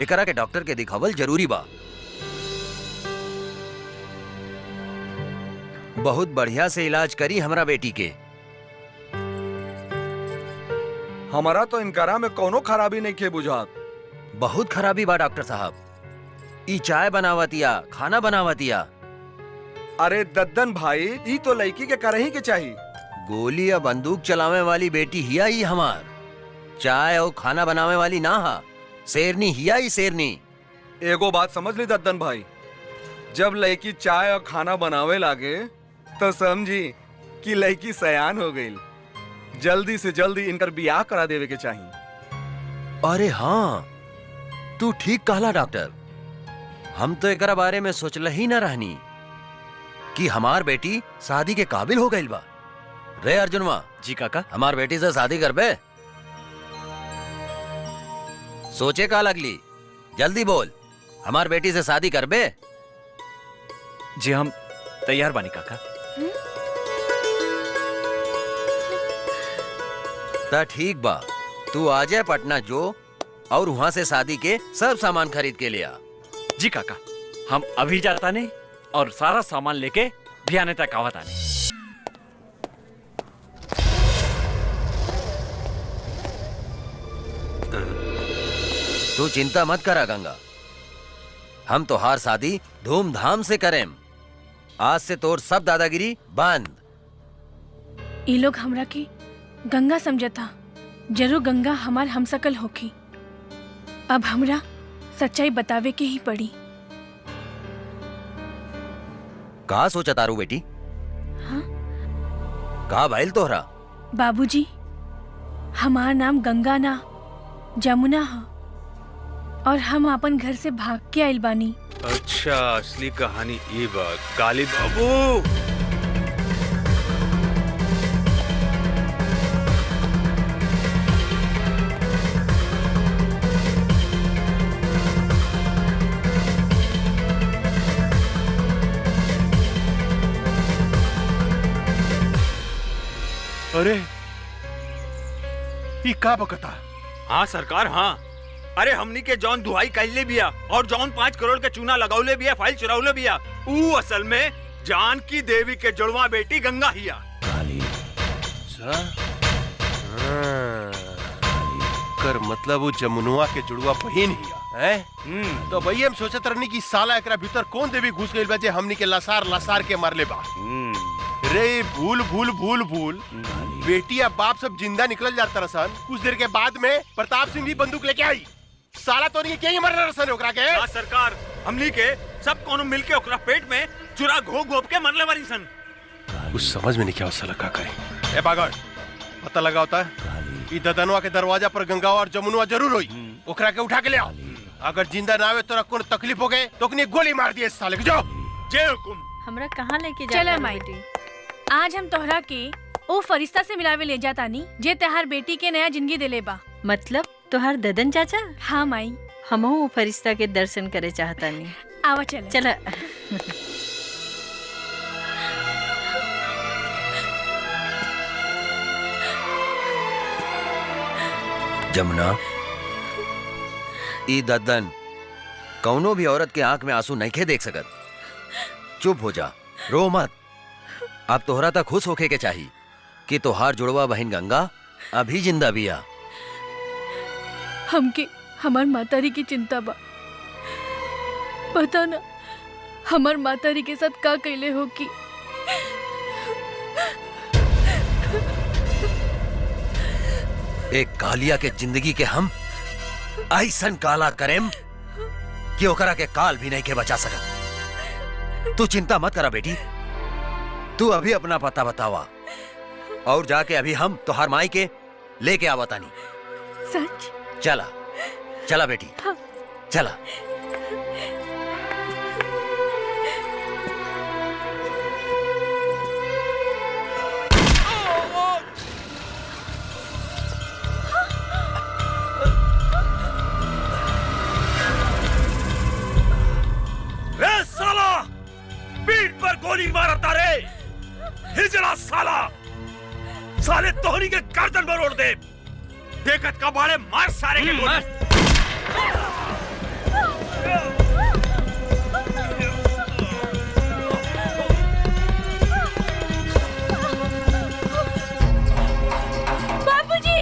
एकरा के डॉक्टर के दिखावल जरूरी बा। बहुत बढ़िया से इलाज करी हमरा बेटी के। हमारा तो इनकारा में कोनो खराबी नहीं खे बुझात। बहुत खराबी बा डॉक्टर साहब। ई चाय बनावतिया, खाना बनावतिया। अरे दद्दन भाई, ई तो लड़की के करही के चाहिए। गोली या बंदूक चलावे वाली बेटी हिया ही हमार। चाय और खाना बनावे वाली ना हा, शेरनी हिया ही शेरनी। एगो बात समझ ली दद्दन भाई, जब लड़की चाय और खाना बनावे लागे तो समझी कि लड़की सयान हो गई। जल्दी से जल्दी इनकर बियाह करा देवे के चाहिए। अरे हाँ, तू ठीक कहला डॉक्टर। हम तो एकरा बारे में सोचल ही न रहनी कि हमार बेटी शादी के काबिल हो गई बा। रे अर्जुनवा। जी काका। हमार बेटी से शादी करबे? सोचे का लगली, जल्दी बोल, हमार बेटी से शादी करबे? जी हम तैयार बानी काका। ता ठीक बा, तू आ जाए पटना जो और वहां से शादी के सब सामान खरीद के ले आ। जी काका, हम अभी जाता नहीं और सारा सामान लेके भियाने तक आवत आने। तू चिंता मत करा गंगा, हम तो हार शादी धूमधाम से करें। आज से तोर सब दादागिरी बंद। ये लोग हमरा की गंगा समझता, जरूर गंगा हमार हमसकल होखी। अब हमरा सच्चाई बतावे के ही पड़ी। का सोचा तारू बेटी? हाँ? का भइल तोहरा? बाबूजी, हमार नाम गंगा ना जमुना है और हम अपन घर से भाग के आइल बानी। अच्छा, असली कहानी ये बा। काली बाबू, अरे ये का बकता? हाँ सरकार, हाँ। अरे हमनी के जौन दुहाई कैले बिया और जौन 5 करोड़ के चूना लगौले बिया, फाइल चुरावले बिया, ऊ असल में जानकी देवी के जुड़वा बेटी गंगा हिया। कर मतलब वो जमुनुआ के जुड़वा बहिन हिया है? तो भाई हम सोचत रहनी कि साला एकरा भीतर कौन देवी घुस गइल बा जे हमनी के लसार लसार के मारले बा। रे भूल भूल भूल भूल, बेटी या बाप सब जिंदा निकल जाता रसन। कुछ देर के बाद में प्रताप सिंह भी बंदूक लेके आई। साला तो नहीं क्या मर रसन ओकरा के? ना सरकार, हमनी के सब कोनो मिलके ओकरा पेट में चुरा घोप के मरले बारी सन। कुछ समझ में नहीं क्या साला का करे। ए बागड़, पता लगा होता है ई ददनवा के दरवाजा पर गंगा और जमुनुआ जरूर होई। ओकरा के उठा के ले आओ। अगर जिंदा ना आवे तो कोनो तकलीफ हो गए तो ओकनी गोली मार दिए साले के। जाओ। जय हुकुम। हमरा कहाँ लेके जा? चला माई, आज हम तोहरा के ओ फरिश्ता से मिलावे ले जातानी जे तहार बेटी के नया जिंदगी दिले बा। मतलब तोहार ददन चाचा? हाँ माई, हमहू वो फरिश्ता के दर्शन करे चाहतानी। आवा चला। चला। जमुना, ई दद्दन कौनो भी औरत के आंख में आंसू नहीं देख सकत। चुप हो जा, रो मत। अब तोहरा तक खुश होके के चाहिए कि तोहार जुड़वा बहन गंगा अभी जिंदा बिया। हमके हमार मातारी की चिंता बा। पता ना हमार मातारी के साथ का कैले हो कि एक कालिया के जिंदगी के हम ऐसन काला करेम कि ओकरा के काल भी नहीं के बचा सकत। तू चिंता मत करा बेटी, तू अभी अपना पता बतावा और जाके अभी हम तोहार माई के लेके आवा तानी। सच? चला चला बेटी, चला। रे साला, पीठ पर गोली मारता रे, हिजड़ा साला, साले तोहरी के गर्दन पर ओढ़ दे। देखत का बाड़े मार सारे के गोली। बाबूजी!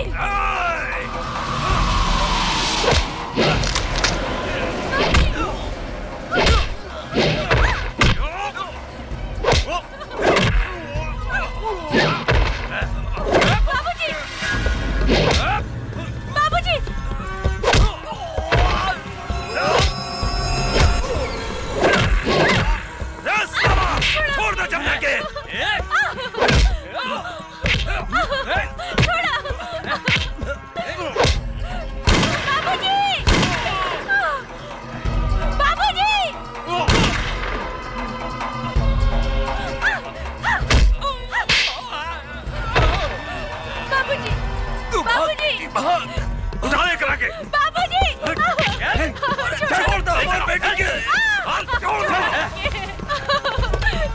बाबूजी! छोड़ दो जमुना के। उठा ले करा के। छोड़ दो हमारे बेटे के। छोड़ दो।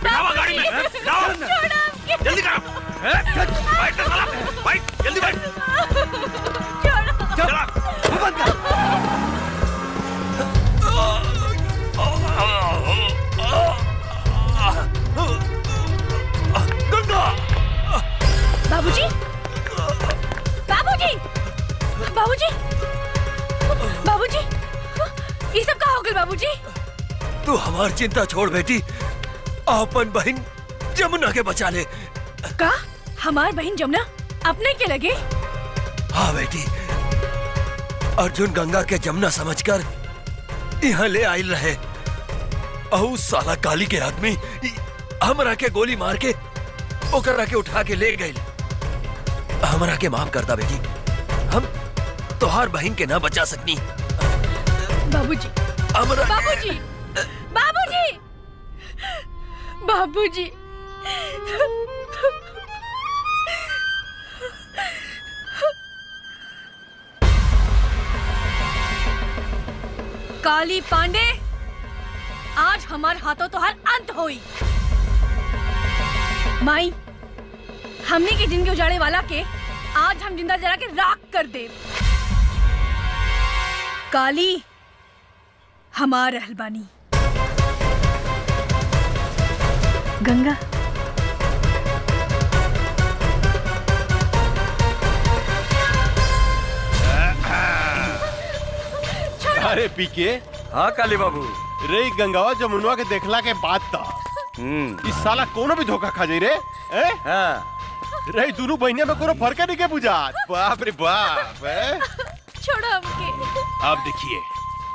बिठावा गाड़ी में। जाओ। जल्दी करो। बैठ तो साला। बैठ जल्दी बैठ। चला। बंद कर। गंगा। बाबूजी! बाबूजी! बाबूजी! बाबूजी! ये सब कहाँ हो गए बाबूजी? तू हमार चिंता छोड़ बेटी, अपन बहन जमुना के बचा ले। का? हमार बहन जमुना अपने के लगे? हाँ बेटी, अर्जुन गंगा के जमुना समझकर यहाँ ले आयल रहे। अहू साला काली के आदमी हमरा के गोली मार के ओकरा के उठा के ले गए। हमरा के माफ करता बेटी, हम तोहार बहन के ना बचा सकनी। बाबूजी! हमरा बाबूजी! बाबूजी! बाबूजी! काली पांडे, आज हमार हाथों तो हर अंत होई। माई, हमने की जिंदगी उजाड़े वाला के आज हम जिंदा जला के राख कर दे। काली हमार रहलबानी। गंगा अरे पीके। हाँ काली बाबू। रे गंगावा जमुनवा के देखला के बाद था इस साला कोनो भी धोखा खा जाई रे। हाँ। रे दोनों बहनिया में कोनो फर्क नहीं के बुझा। बाप रे बाप। छोड़ो हमके। अब देखिए,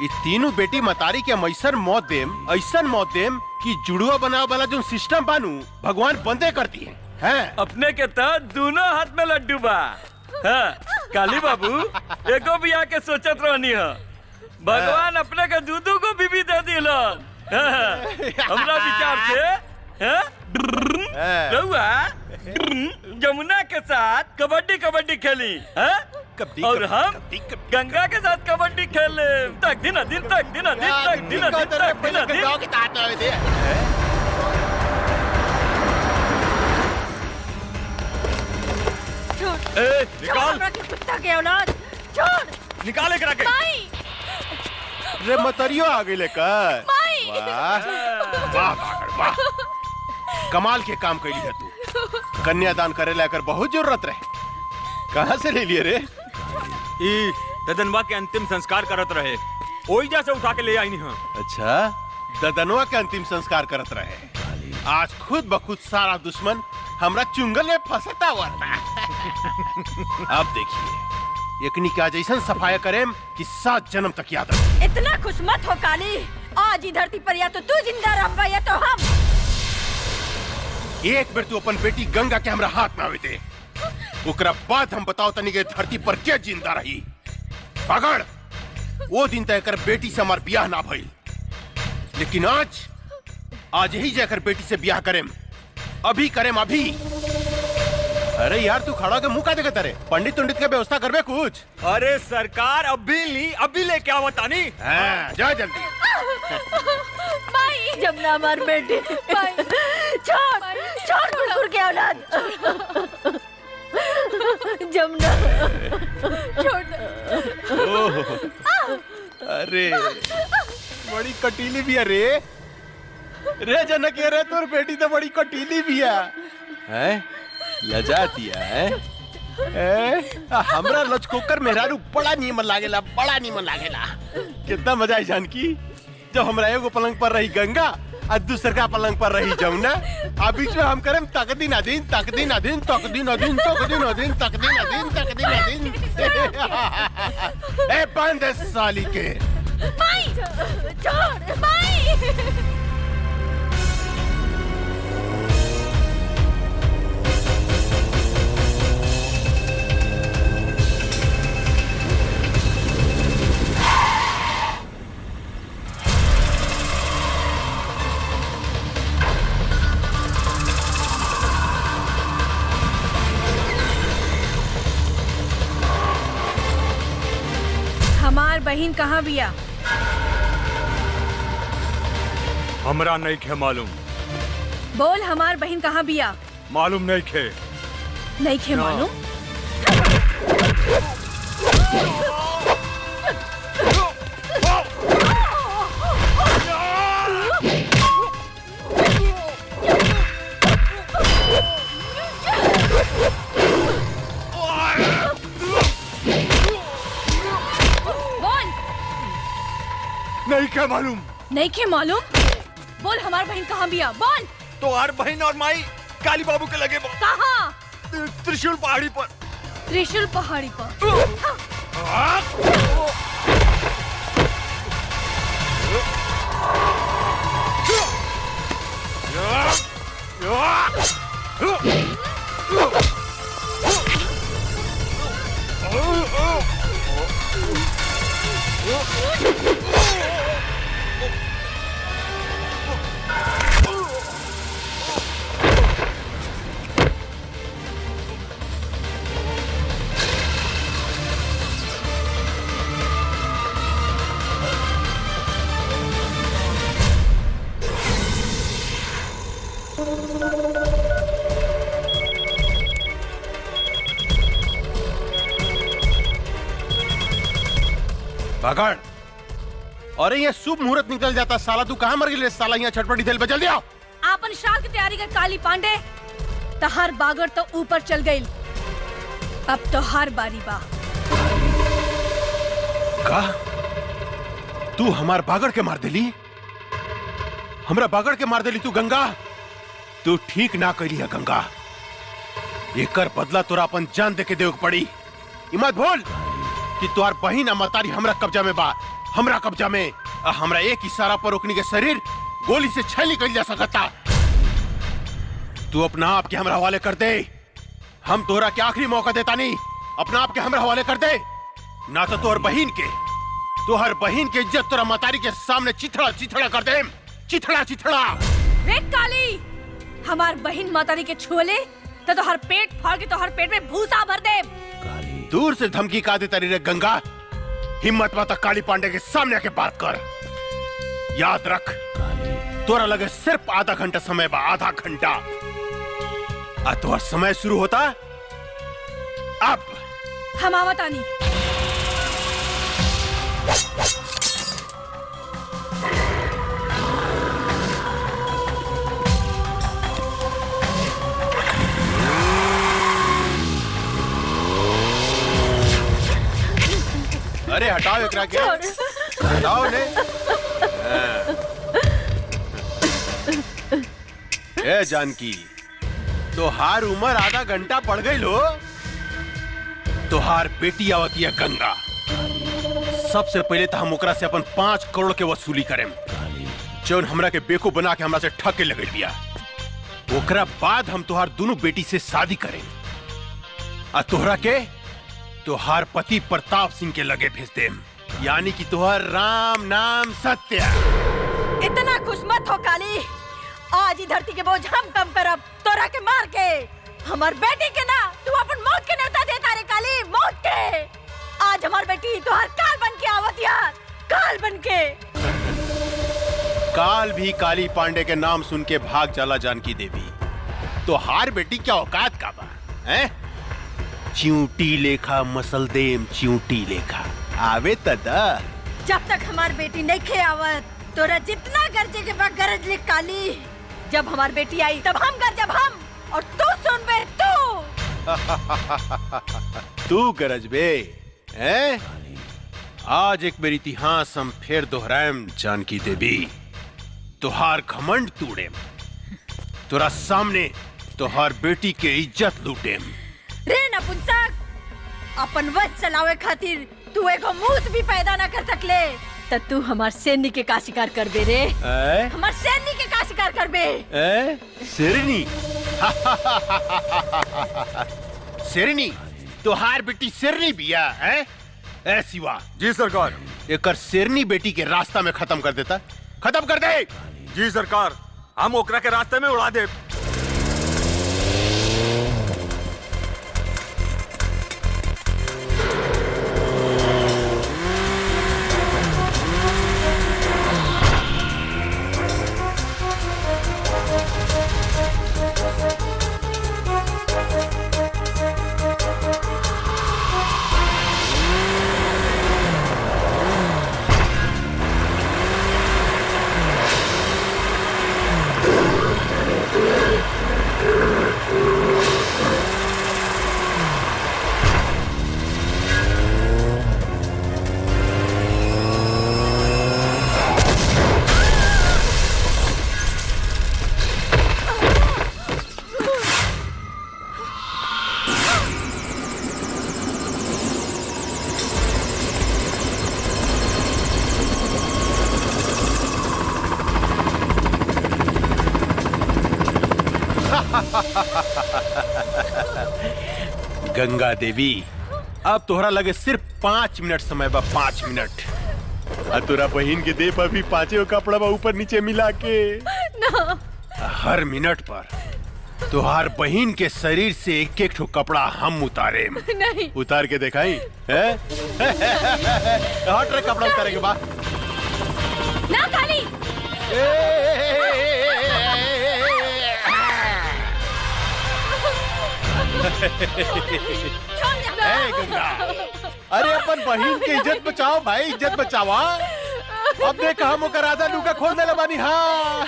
ये तीनों बेटी मतारी के हम ऐसन मौत देम कि जुड़ुआ बनावे वाला जो सिस्टम बानू भगवान बंदे करती है। अपने के तहत दोनों हाथ में लड्डू बा। हाँ, काली बाबू एको भी आके सोचत रहनी है, भगवान अपने के दूधू को बीबी दे दिलन। हमरा विचार से रहुआ जमुना के साथ कबड्डी खेली और हम गंगा के साथ कबड्डी खेले तक दिन निकाल कुत्ता के औलाद, छोड़। निकाले करा के। रे मतरियो आ गई लेकर। वाह वाह, कमाल के काम कैली है तू। कन्यादान करे लेकर बहुत जरूरत रहे, कहाँ से ले लिए रे? ई ददनवा के अंतिम संस्कार करत रहे, ओई जैसे उठा के ले आई नहीं। अच्छा, ददनवा के अंतिम संस्कार करत रहे। आज खुद बखुद सारा दुश्मन हमरा चुंगल में फंसता हुआ था। अब देखिए, एकनी का जैसन सफाया करेम कि 7 जन्म तक याद रहे। इतना खुश मत हो काली, आज ही धरती पर या तो तू जिंदा रह या तो हम। एक बार तू अपन बेटी गंगा के हमरा हाथ में आवे दे, ओकरा बाद हम बताओ तनी के धरती पर क्या जिंदा रही। पकड़, वो दिन तय कर बेटी से हमार ब्याह ना भइल, लेकिन आज ही जाकर बेटी से ब्याह करेम, अभी करेम अभी। अरे यार तू खड़ा के मुंह का देखता रे, पंडित उंडित के व्यवस्था करबे कुछ। अरे सरकार अभी लेके आओ तानी। हाँ, जा जल्दी। माई जमुना हमार बेटी, छोड़ छोड़ कुकुर के औलाद। जमुना छोड़। अरे बड़ी कटीली भी है रे जनक, रे तोर बेटी तो बड़ी कटीली भी है लजाती है। हमरा लचकोकर मेहरारू बड़ा नीमन लागेला, बड़ा नीमन लागेला। कितना मजा आई जानकी, जब हमरा एगो पलंग पर रही गंगा और दूसरा पलंग पर रही जमुना, आ बीच में हम करें तकदीन अधीन तकदीन अधीन तकदीन अधीन तकदीन अधीन तकदीन अधीन तकदीन अधीन। ए बंद है साली के। माई छोड़ माई। हमार बहन कहाँ बिया? हमरा नहीं खे मालूम। बोल हमार बहन कहाँ बिया? मालूम नहीं खे। नहीं खे मालूम? नहीं क्या मालूम? नहीं खे मालूम? बोल हमार बहन कहाँ बिया? बोल। तो हर बहन और माई काली बाबू के लगे कहाँ? त्रिशूल पहाड़ी पर। त्रिशूल पहाड़ी पर। पकड़। अरे ये शुभ मुहूर्त निकल जाता, साला तू कहाँ मर गई साला, यहाँ छटपटी दिल पे जल्दी आओ। आपन शाल की तैयारी कर काली पांडे। तहार बागड़ तो ऊपर चल गई, अब तो हार बारी बा। का तू हमार बागड़ के मार देली? हमरा बागड़ के मार देली तू गंगा? तू ठीक ना करी है गंगा, एकर बदला तोरा अपन जान दे के देव पड़ी। मत भूल कि तुहार बहिन मतारी हमरा कब्जा में बा, हमरा कब्जा में। हमरा एक इशारा पर ओकनी के शरीर गोली से छल निकल जा सकता। तू अपना आप के हमरा हवाले कर दे, हम तोहरा के आखिरी मौका देता नहीं। अपना आप के हमरा हवाले कर दे, ना तो तोहर बहिन के इज्जत तोरा मतारी के सामने चिथड़ा चिथड़ा कर दे, चिथड़ा चिथड़ा। रे काली, हमार बहिन मातारी के छुले तो हर पेट फाड़ के तो हर पेट में भूसा भर दे। दूर से धमकी का देता रे गंगा, हिम्मत माता काली पांडे के सामने आके बात कर। याद रख, तोरा लगे सिर्फ आधा घंटा समय बा, आधा घंटा। तोहर समय शुरू होता अब। हम आवतानी। अरे हटाओ एकरा के, हटाओ ने। ए जानकी, तोहार उम्र आधा घंटा पड़ गई लो। तोहार बेटी आवती है गंगा। सबसे पहले तो हम ओकरा से अपन 5 करोड़ के वसूली करें, जौन हमरा के बेको बना के हमरा से ठके लगे दिया। ओकरा बाद हम तोहार दोनों बेटी से शादी करें। आ तोहरा के तोहार पति प्रताप सिंह के लगे भेज देम, यानी कि तोहर राम नाम सत्य। इतना खुश मत हो काली, आज ही धरती के बोझ हम कम करब तोरा के मार के। हमार बेटी के ना तू अपन मौत के न्योता देता रे काली, मौत के। आज हमार बेटी तोहार काल बन के आवत यार, काल बन के। काल भी काली पांडे के नाम सुन के भाग चला जानकी देवी। तो हार बेटी क्या औकात का बा हैं? चिंटी लेखा मसल देम, चिंटी लेखा आवे तदा। जब तक हमार बेटी नहीं खे आवत तोरा जितना गरजे के बाद गरज ले काली। जब हमार बेटी आई तब हम गरजब हम, और तू सुन बे तू। तू गरज बे हैं? आज एक बेर इतिहास हम फिर दोहराएम जानकी देवी। तोहार घमंड तूड़ेम, तोरा सामने तोहार बेटी के इज्जत लूटेम। रे नपुंसक, अपन वश चलावे खातिर तू एगो मूस भी पैदा न कर सकले, त तू हमार सैनी के का शिकार करबे रे? हमार सैनी के का शिकार करबे? शेरनी? शेरनी? तोहार बेटी शेरनी बिया है? ए शिवा। जी सरकार। एकर शेरनी बेटी के रास्ता में खत्म कर देता, खत्म कर दे। जी सरकार, हम ओकरा के रास्ते में उड़ा दे। गंगा देवी, अब तोहरा लगे सिर्फ 5 मिनट समय बा, 5 मिनट। और तोरा बहन के दे पर भी 5 कपड़ा बा ऊपर नीचे मिला के ना। हर मिनट पर तोहार बहन के शरीर से एक एक ठो कपड़ा हम उतारे। नहीं। उतार के दिखाई है? हट रे, कपड़ा उतारे के बाद ना काली। गंगा, अरे अपन बहन की इज्जत बचाओ भाई, इज्जत बचाओ। अब देख हम ओकर आधा लुका खोल देले बानी। हाँ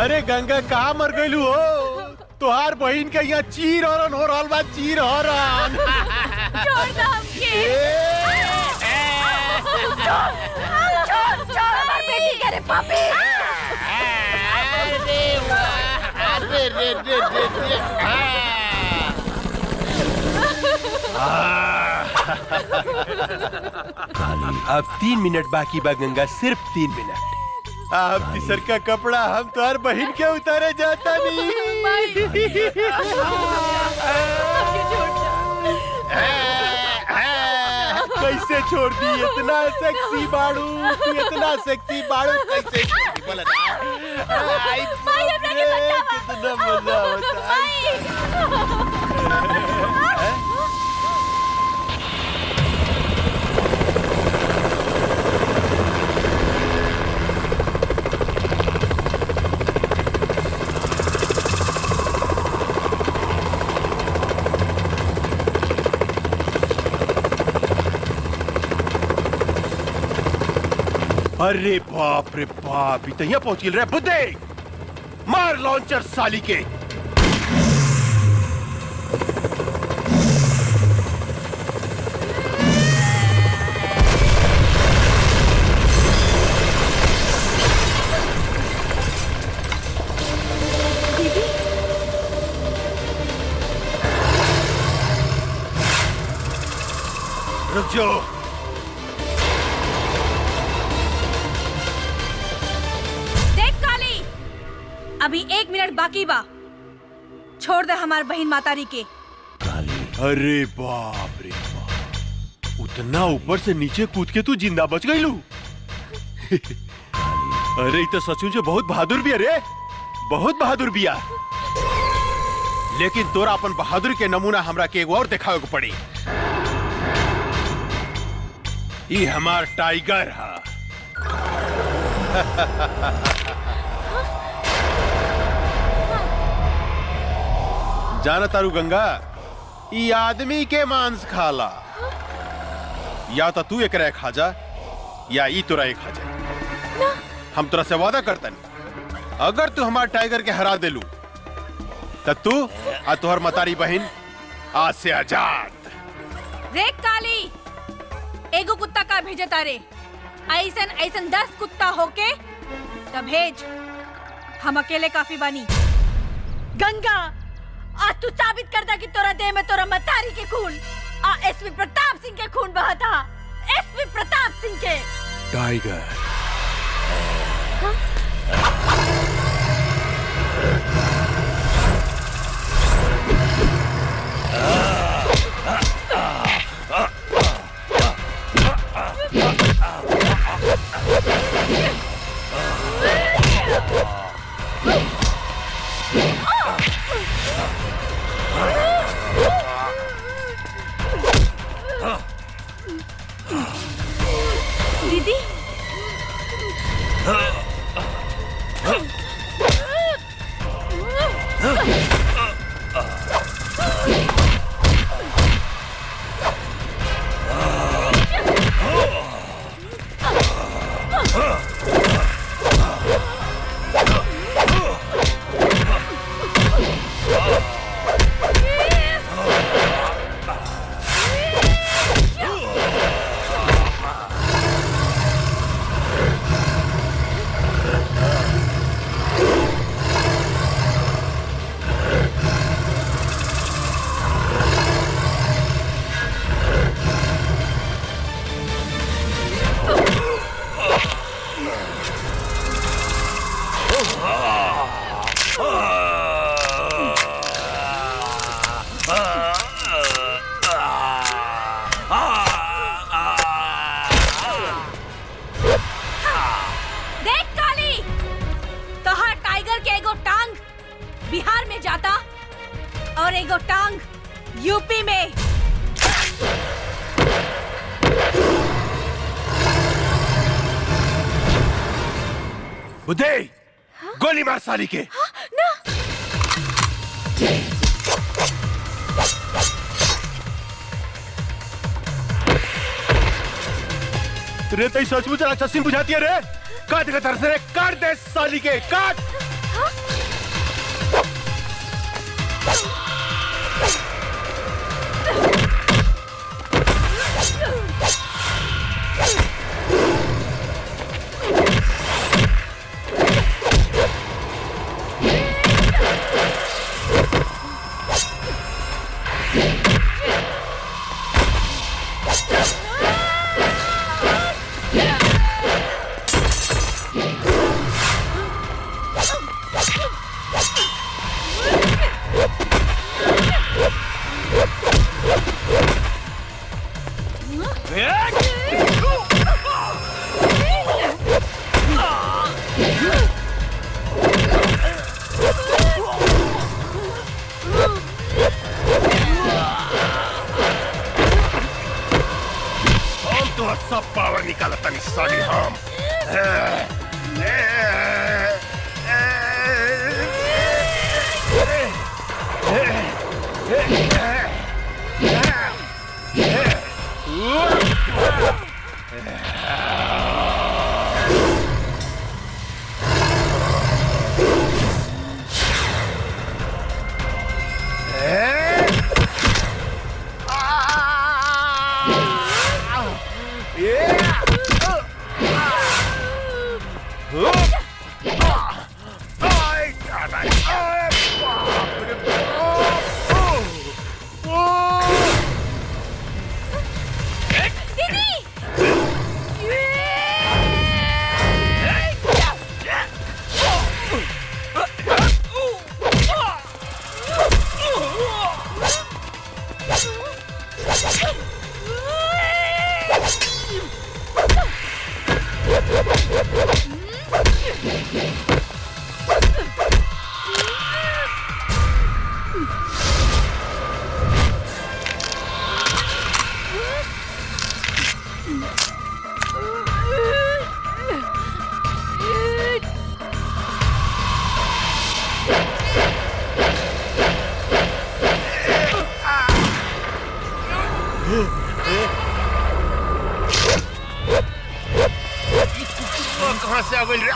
अरे गंगा कहाँ मर गईलू हो? तोहार बहन के यहाँ चीर हरण हो रहल बा, चीर हरण। छोड़ दो हमके। छोड़ हमार बेटी के रे पापी। अब 3 मिनट बाकी बा गंगा, सिर्फ 3 मिनट। अब तीसर का कपड़ा हम तोहर बहन के उतारे जाता नहीं। कैसे छोड़ दी? इतना सेक्सी बाड़ू तू, इतना सेक्सी बाड़ू कैसे छोड़ दी? बोला ना कितना मजा होता है। अरे बाप रे बाप, इतना पहुंच गिल रहे बुद्धे। मार लॉन्चर साली के। रुक जाओ। अभी 1 मिनट बाकी बा। छोड़ दे हमार बहन मातारी के। अरे बाप रे बाप, उतना ऊपर से नीचे कूद के तू जिंदा बच गई लू। अरे ये तो सचमुच बहुत बहादुर भी, अरे बहुत बहादुर बिया। लेकिन तोरा अपन बहादुर के नमूना हमरा के एगो और दिखावे को पड़ी। ये हमार टाइगर है। जाना तारू गंगा, ये आदमी के मांस खाला। या तो तू एकरा खा जा या ई तोरा खा जा। हम तोरा से वादा करतन, अगर तू हमार टाइगर के हरा देलू तो तू आ तोहर मतारी बहन आज से आजाद। रे काली, एगो कुत्ता का भेजे तारे, ऐसन ऐसन 10 कुत्ता होके तब भेज, हम अकेले काफी बानी। गंगा, आज तू साबित कर दा कि तोरा देह में तोरा मतारी के खून एसपी प्रताप सिंह के खून बहा था। एसपी प्रताप सिंह के। टाइगर दीदी, देख काली, तोहार टाइगर के एगो टांग बिहार में जाता और एगो टांग यूपी में। बुद्धे, गोली मार साली के। ना, रे तई सचमुच राक्षसी बुझाती है रे। काट के तरस रे, काट दे साली के, काट। सब पावर निकाला तनी साली हम। कहाँ से आ गई रे?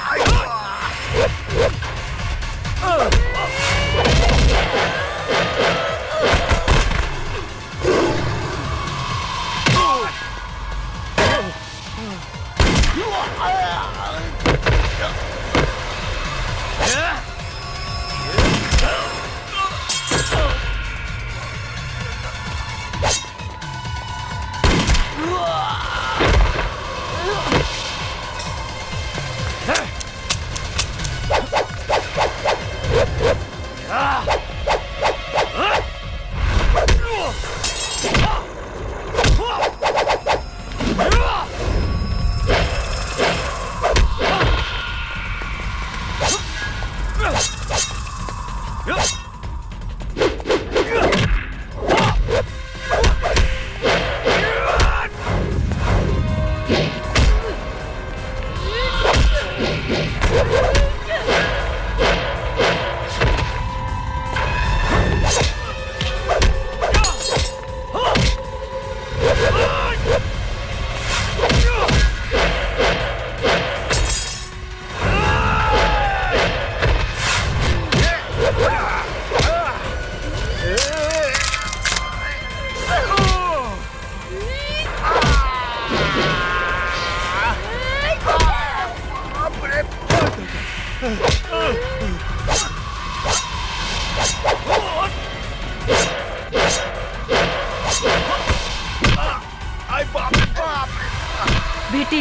बेटी,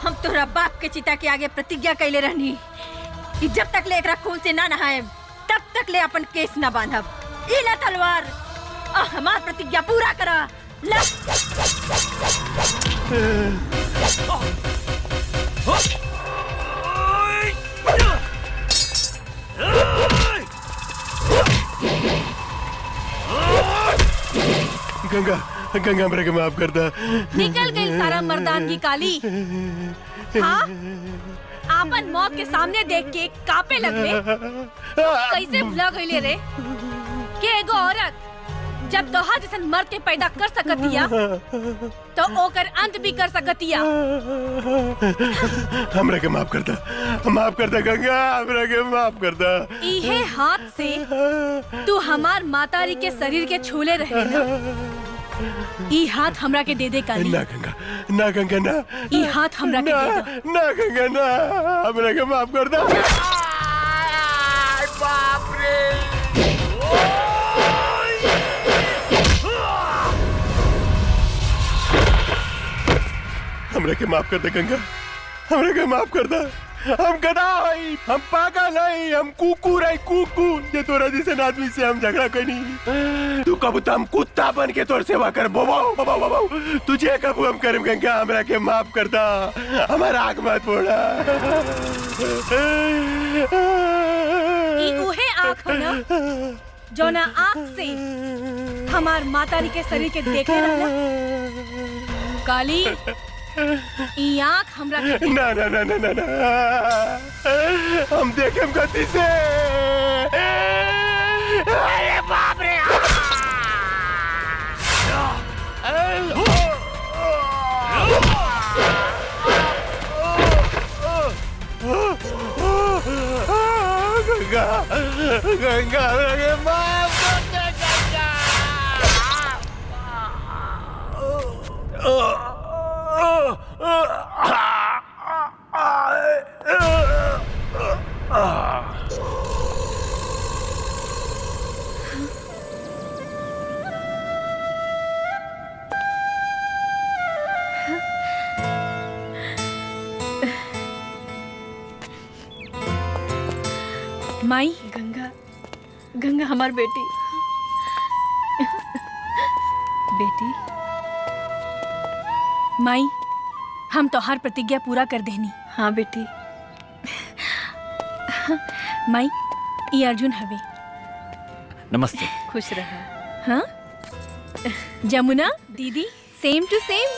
हम तोरा बाप के चिता के आगे प्रतिज्ञा कैले रहनी कि जब तक ले एकरा खून से ना नहाए तब तक ले अपन केस ना बांधब। ई ला तलवार और हमार प्रतिज्ञा पूरा करा। ला गंगा गंगा हमरा के माफ कर दा। निकल गई सारा मर्दानगी काली। हाँ, आपन मौत के सामने देख के कापे लगले। कैसे भुला गईले रे कि एगो औरत जब तोहार जैसन मर्द के पैदा कर सकतिया तो ओकर अंत भी कर सकतिया। हमरा के माफ कर दा गंगा, हमरा के माफ कर दा। इहे हाथ से तू हमार मातारी के शरीर के छूले रहे ना। ई हाथ हमरा के दे दे काली। ना गंगा, ना गंगा, ना। ई हाथ हमरा के दे दो। ना गंगा, ना। हमरा के माफ कर दा। बाप रे। हमरा के माफ कर दे गंगा, हमरा के माफ कर दा। हम गधा हई, हम पागल हई, हम कुकुर हई, कुकुर। जे तोरा जैसे आदमी से हम झगड़ा कनी। तू कबू तो हम कुत्ता बन के तोर सेवा कर। बोबो तुझे कबू हम करम गंगा, हमरा के माफ कर दा। हमारा आग मत फोड़ा। ई उहे आँख है ना जो ना आँख से हमार मातारी के शरीर के देखे रहला। काली, ई आँख हमरा के ना ना ना ना ना ना, हम देखेम गति से। अरे बाप रे। गंगा गंगा रे माफ कर दे माई। गंगा, गंगा हमार बेटी। बेटी माई, हम तोहार प्रतिज्ञा पूरा कर देनी। हाँ बेटी। माई ये अर्जुन हवे। नमस्ते। खुश रहा। हाँ जमुना दीदी सेम टू सेम।